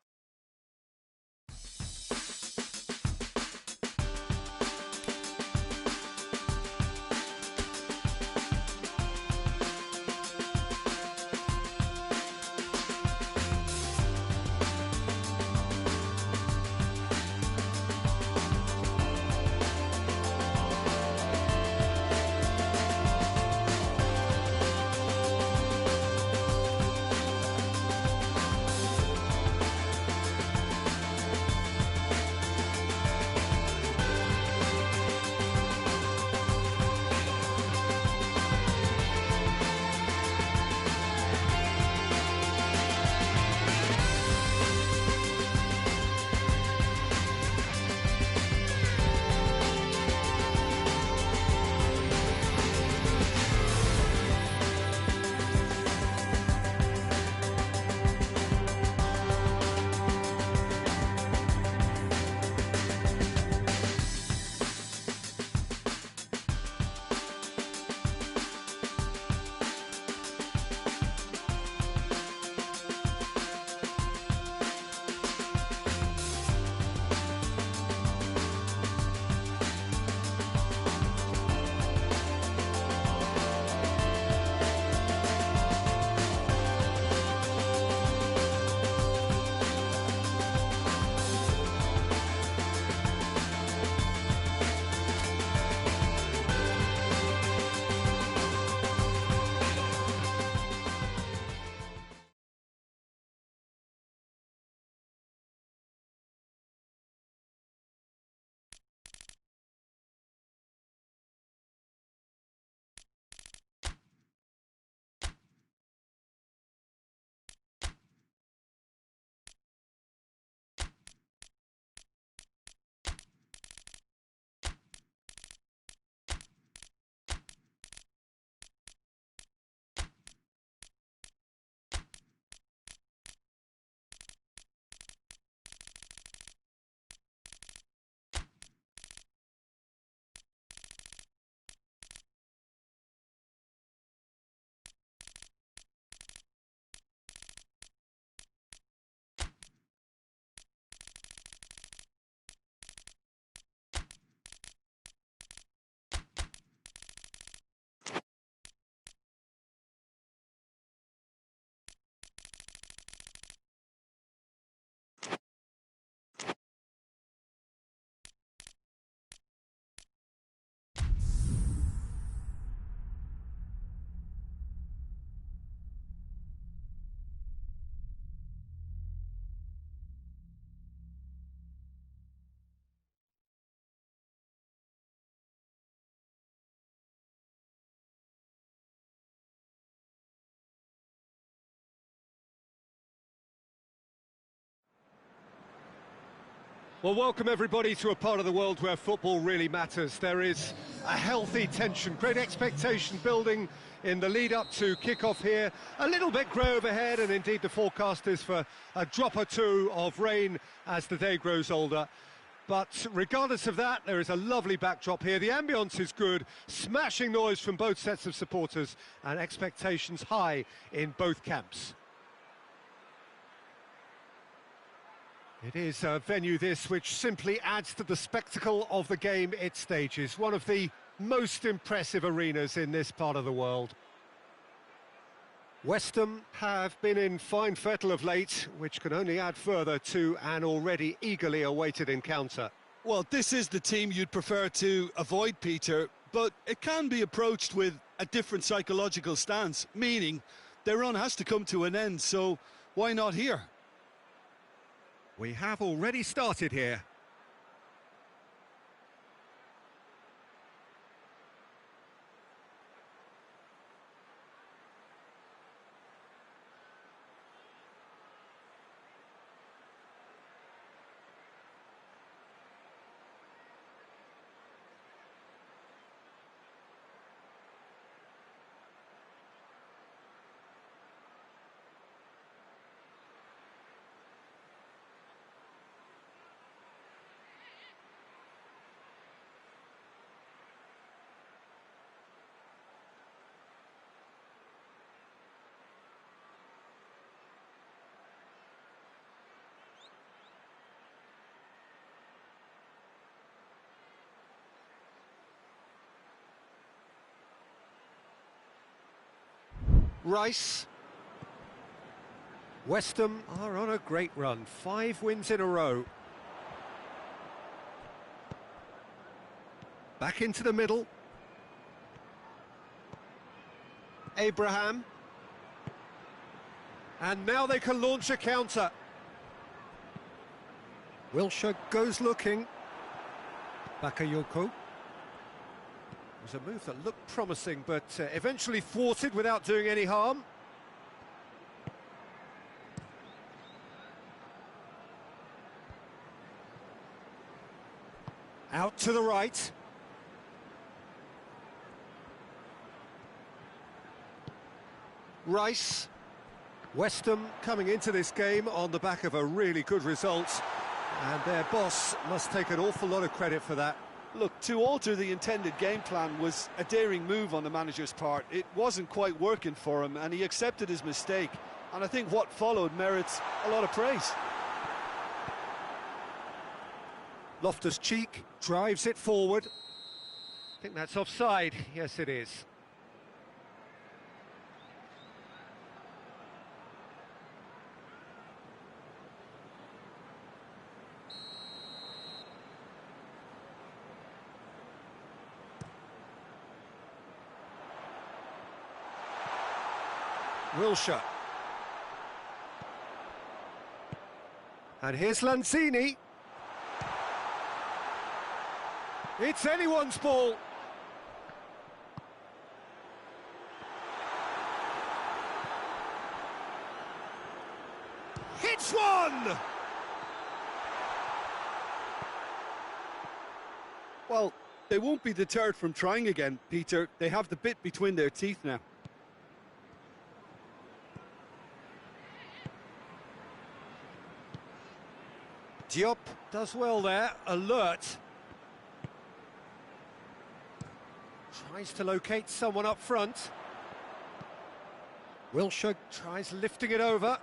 Well, welcome everybody to a part of the world where football really matters. There is a healthy tension, great expectation building in the lead-up to kick-off here. A little bit grey overhead, and indeed the forecast is for a drop or two of rain as the day grows older. But regardless of that, there is a lovely backdrop here. The ambience is good, smashing noise from both sets of supporters, and expectations high in both camps. It is a venue this which simply adds to the spectacle of the game it stages. One of the most impressive arenas in this part of the world. West Ham have been in fine fettle of late, which can only add further to an already eagerly awaited encounter. Well, this is the team you'd prefer to avoid, Peter, but it can be approached with a different psychological stance, meaning their run has to come to an end, so why not here? We have already started here. Rice. West Ham are on a great run, 5 wins in a row. Back into the middle. Abraham. And now they can launch a counter. Wilshere goes looking. Bakayoko. It was a move that looked promising, but eventually thwarted without doing any harm. Out to the right. Rice. West Ham coming into this game on the back of a really good result, and their boss must take an awful lot of credit for that. Look, to alter the intended game plan was a daring move on the manager's part. It wasn't quite working for him, and he accepted his mistake. And I think what followed merits a lot of praise. Loftus-Cheek drives it forward. I think that's offside. Yes, it is. Wilshere. And here's Lanzini. It's anyone's ball. Hits one! Well, they won't be deterred from trying again, Peter. They have the bit between their teeth now. Diop does well there, alert. Tries to locate someone up front. Wilshere tries lifting it over.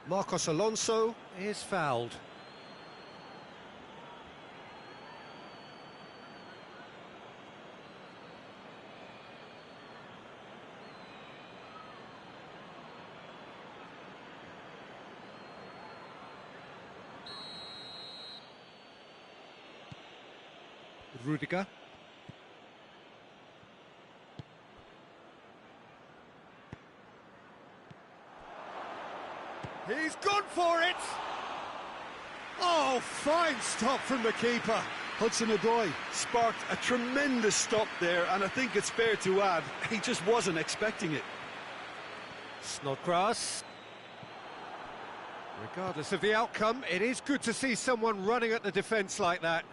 Marcos Alonso is fouled. Rudiger. He's gone for it! Oh, fine stop from the keeper. Hudson-Odoi sparked a tremendous stop there, and I think it's fair to add, he just wasn't expecting it. Snodgrass. Regardless of the outcome, it is good to see someone running at the defence like that.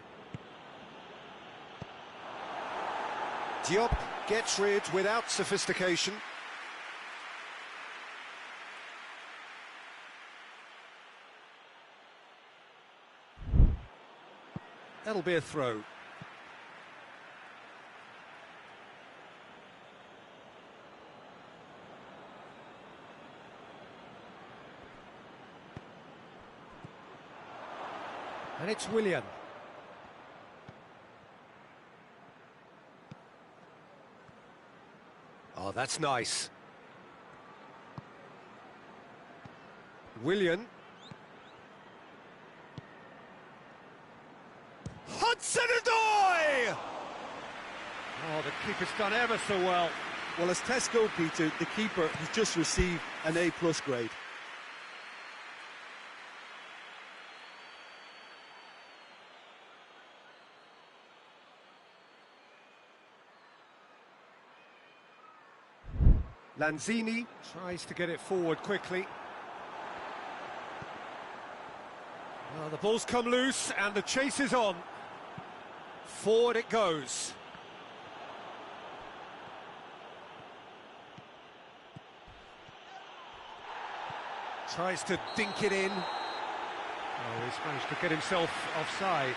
Diop gets rid without sophistication. That'll be a throw. And it's Willian. Oh, that's nice. Willian. Hudson-Odoi! Oh, the keeper's done ever so well. Well, as tests go, Peter, the keeper has just received an A+ grade. Lanzini tries to get it forward quickly. Well, the ball's come loose and the chase is on. Forward it goes. Tries to dink it in. Oh, he's managed to get himself offside.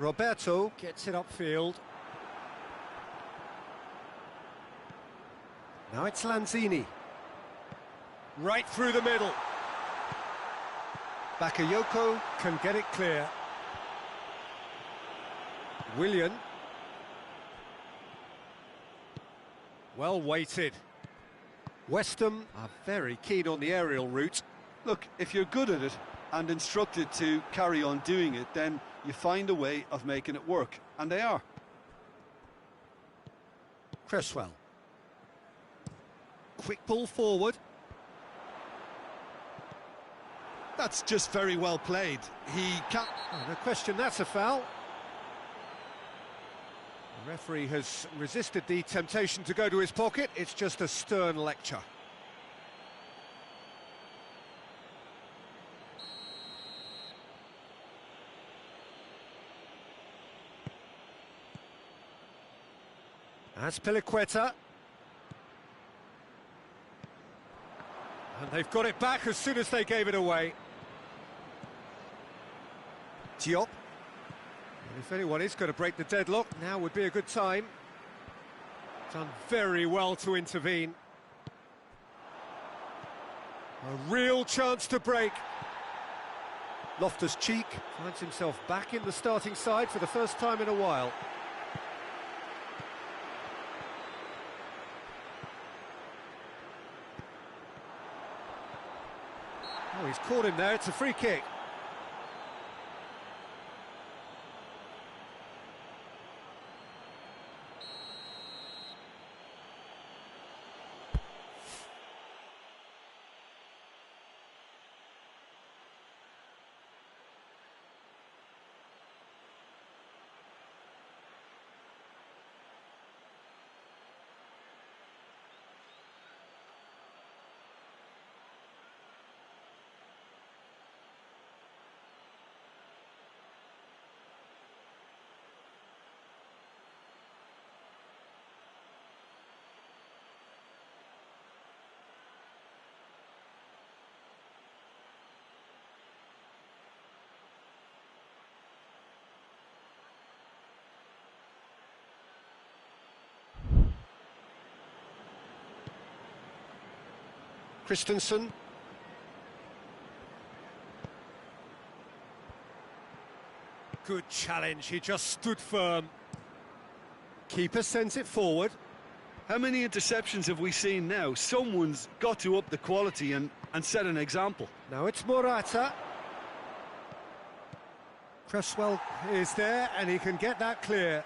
Roberto gets it upfield. Now it's Lanzini. Right through the middle. Bakayoko can get it clear. Willian. Well weighted. West Ham are very keen on the aerial route. Look, if you're good at it and instructed to carry on doing it, then you find a way of making it work, and they are. Cresswell. Quick ball forward. That's just very well played. He can't... Oh, no question, that's a foul. The referee has resisted the temptation to go to his pocket. It's just a stern lecture. That's Piliqueta. And they've got it back as soon as they gave it away. Diop. And if anyone is going to break the deadlock, now would be a good time. Done very well to intervene. A real chance to break. Loftus-Cheek finds himself back in the starting side for the first time in a while. Oh, he's caught him there, it's a free kick. Christensen. Good challenge, he just stood firm. Keeper sends it forward. How many interceptions have we seen now? Someone's got to up the quality and set an example. Now it's Morata. Cresswell is there and he can get that clear.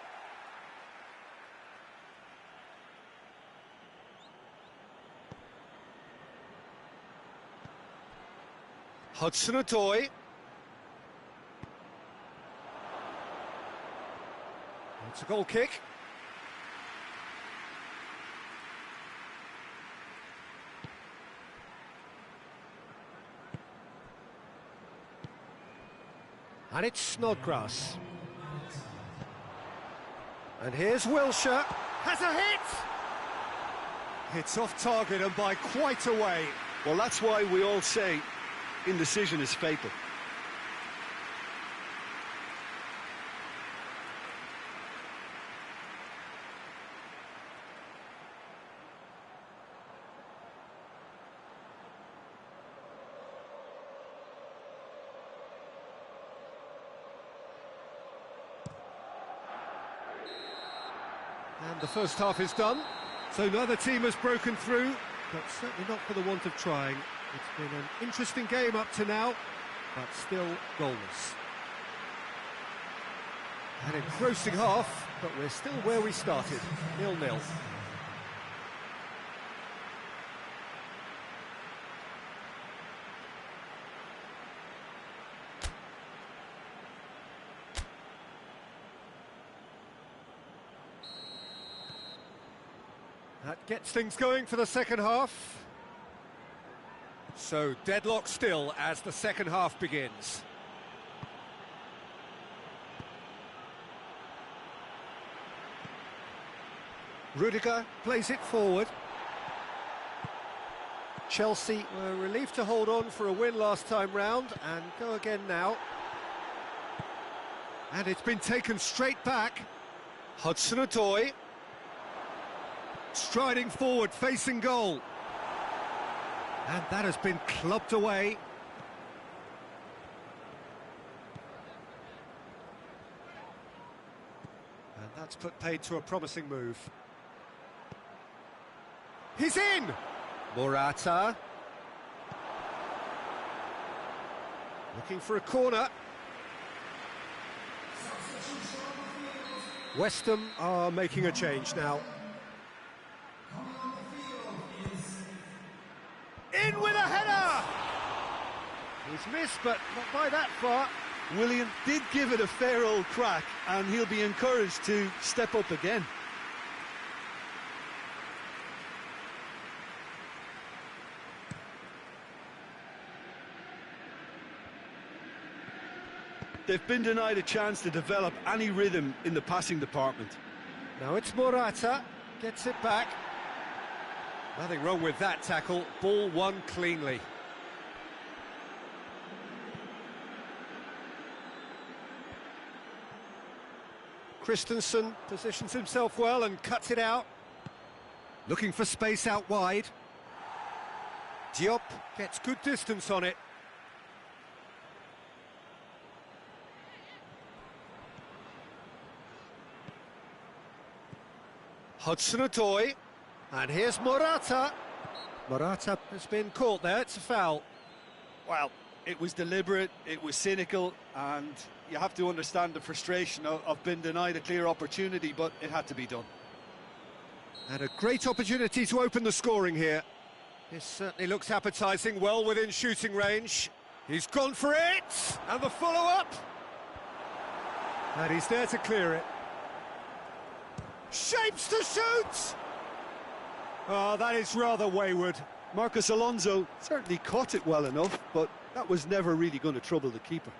Hudson-Odoi. It's a goal kick. And it's Snodgrass. And here's Wilshere. Has a hit! It's off target and by quite a way. Well, that's why we all say indecision is fatal. And the first half is done, so neither team has broken through, but certainly not for the want of trying. It's been an interesting game up to now, but still goalless. An engrossing half, but we're still where we started, 0-0. That gets things going for the second half. So deadlock still as the second half begins. Rudiger plays it forward. Chelsea were relieved to hold on for a win last time round and go again now. And it's been taken straight back. Hudson-Odoi. Striding forward, facing goal. And that has been clubbed away. And that's put paid to a promising move. He's in! Morata. Looking for a corner. West Ham are making a change now. In with a header! He's missed, but not by that far. Willian did give it a fair old crack, and he'll be encouraged to step up again. They've been denied a chance to develop any rhythm in the passing department. Now it's Morata, gets it back. Nothing wrong with that tackle, ball won cleanly. Christensen positions himself well and cuts it out. Looking for space out wide. Diop gets good distance on it. Hudson-Odoi. And here's Morata. Morata has been caught there, it's a foul. Well, it was deliberate, it was cynical, and you have to understand the frustration of being denied a clear opportunity, but it had to be done. And a great opportunity to open the scoring here. This certainly looks appetising, well within shooting range. He's gone for it, and the follow-up. And he's there to clear it. Shapes to shoot! Oh, that is rather wayward. Marcos Alonso certainly caught it well enough, but that was never really going to trouble the keeper.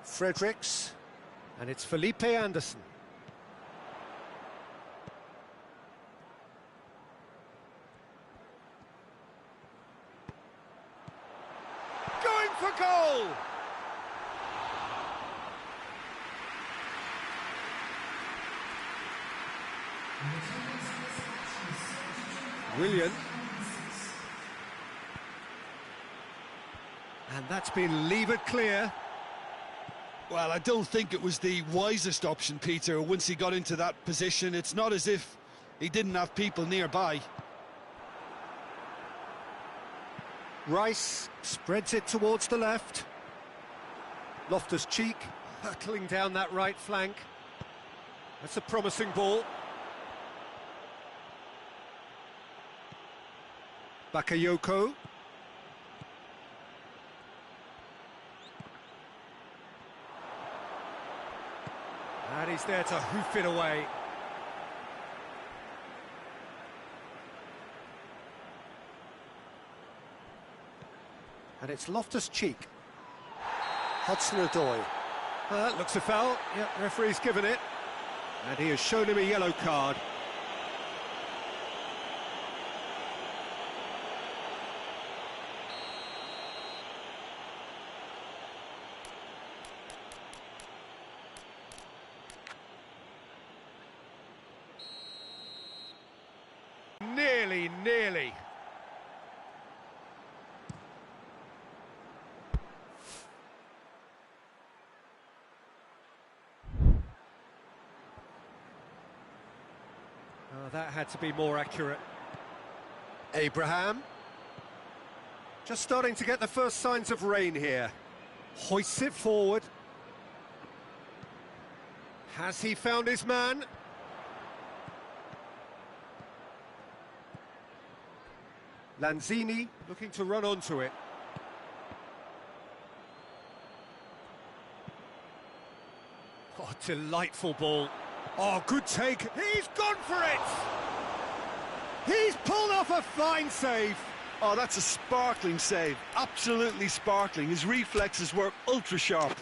Fredericks, and it's Felipe Anderson. Going for goal! Willian. And that's been levered clear. Well, I don't think it was the wisest option, Peter, once he got into that position. It's not as if he didn't have people nearby. Rice spreads it towards the left. Loftus-Cheek hurtling down that right flank. That's a promising ball. Bakayoko. And he's there to hoof it away. And it's Loftus-Cheek. Hudson-Odoi. That looks a foul. Yep, referee's given it. And he has shown him a yellow card. Nearly. Oh, that had to be more accurate. Abraham. Just starting to get the first signs of rain here. Hoists it forward. Has he found his man? Lanzini looking to run onto it. Oh, delightful ball. Oh, good take. He's gone for it! He's pulled off a fine save. Oh, that's a sparkling save. Absolutely sparkling. His reflexes were ultra sharp.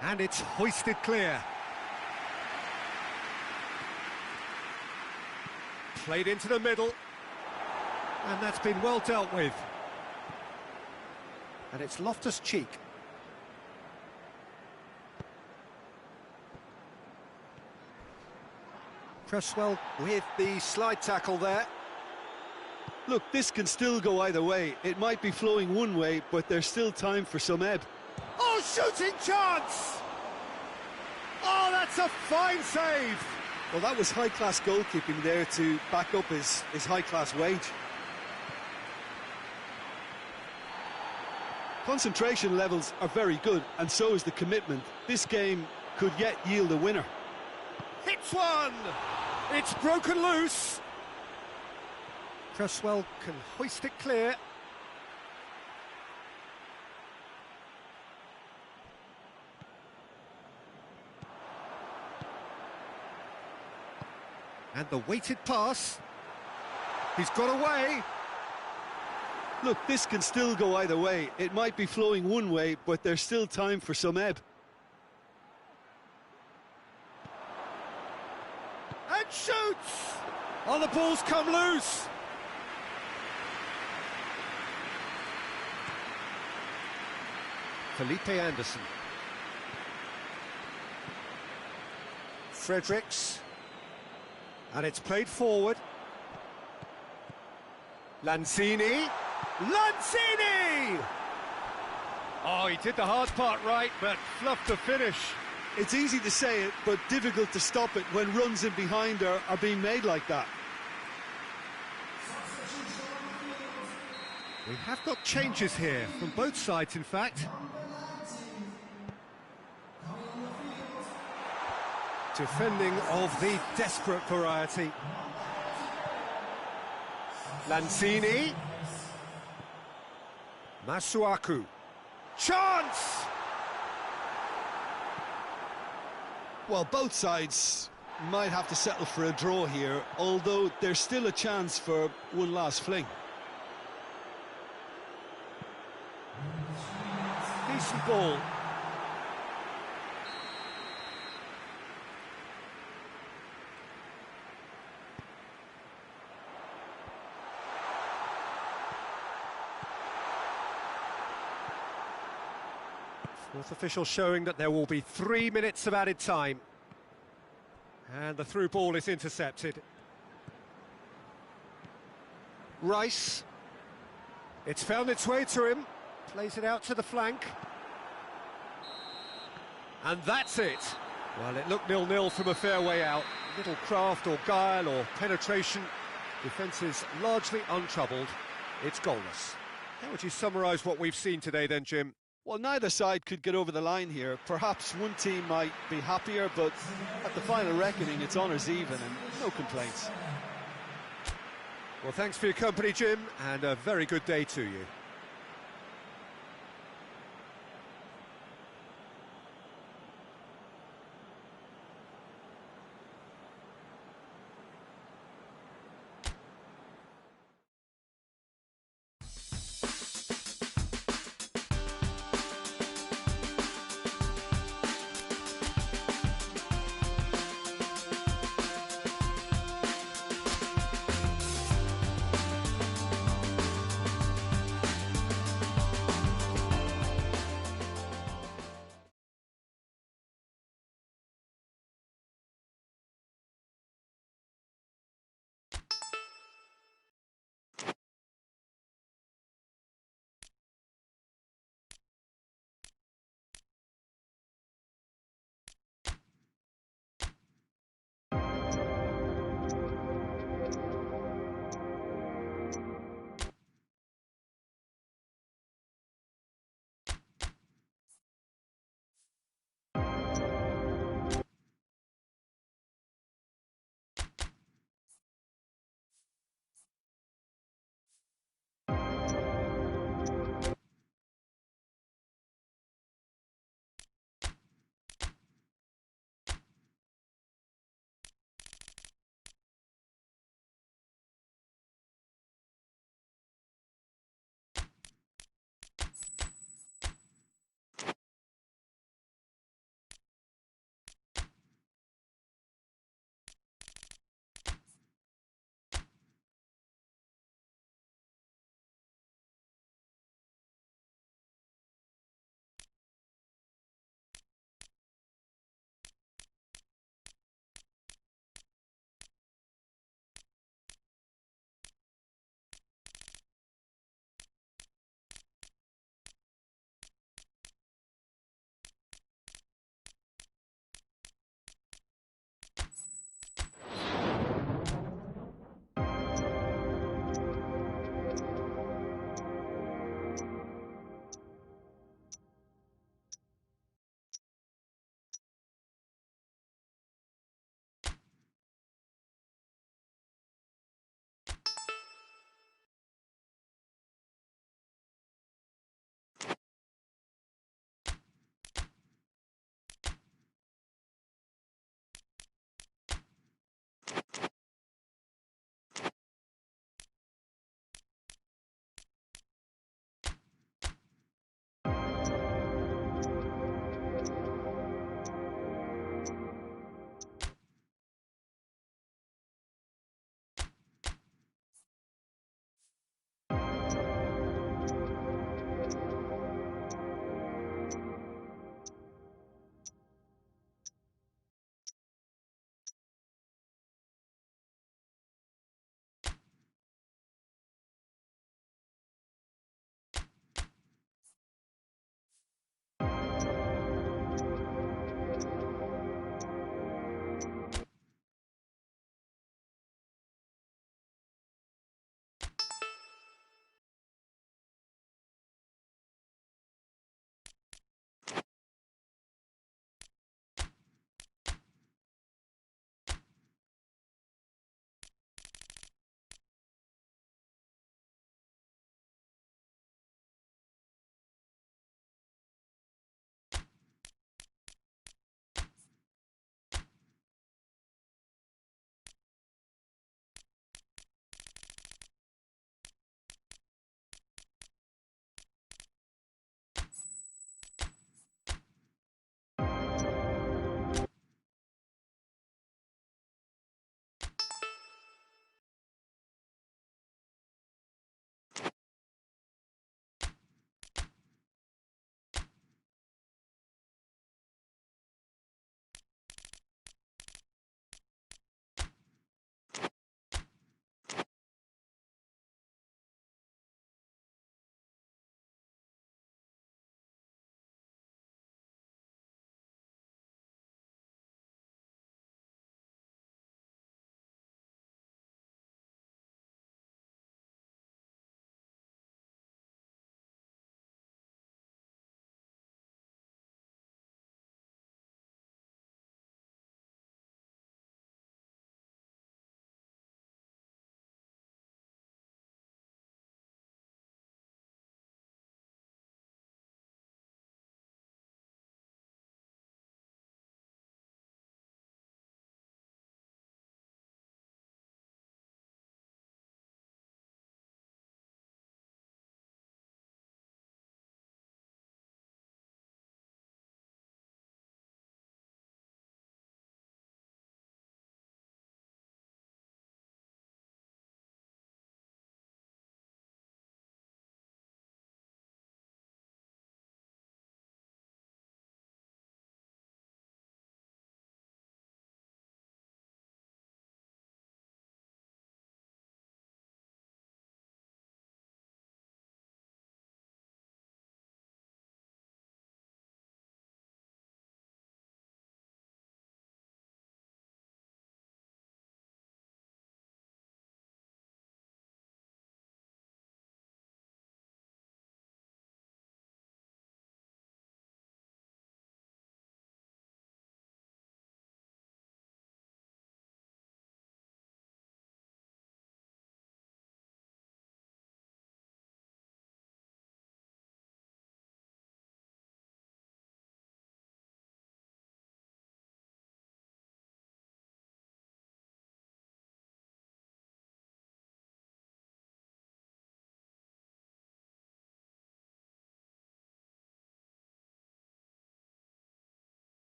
And it's hoisted clear. Played into the middle. And that's been well dealt with. And it's Loftus-Cheek. Cresswell with the slide tackle there. Look, this can still go either way. It might be flowing one way, but there's still time for some ebb. Oh, shooting chance! Oh, that's a fine save! Well, that was high-class goalkeeping there to back up his high-class wage. Concentration levels are very good, and so is the commitment. This game could yet yield a winner. Hits one! It's broken loose! Cresswell can hoist it clear. And the weighted pass. He's got away. Look, this can still go either way. It might be flowing one way, but there's still time for some ebb. And shoots! Oh, the ball's come loose. Felipe Anderson. Fredericks. And it's played forward. Lanzini. Lanzini! Oh, he did the hard part right, but fluffed the finish. It's easy to say it, but difficult to stop it when runs in behind are being made like that. We have got changes here, from both sides, in fact. Defending of the desperate variety. Lanzini. Masuaku. Chance! Well, both sides might have to settle for a draw here, although there's still a chance for one last fling. Decent ball. Fourth official showing that there will be 3 minutes of added time. And the through ball is intercepted. Rice. It's found its way to him. Plays it out to the flank. And that's it. Well, it looked 0-0 from a fair way out. Little craft or guile or penetration. Defence is largely untroubled. It's goalless. How would you summarise what we've seen today then, Jim? Well, neither side could get over the line here. Perhaps one team might be happier, but at the final reckoning, it's honours even and no complaints. Well, thanks for your company, Jim, and a very good day to you.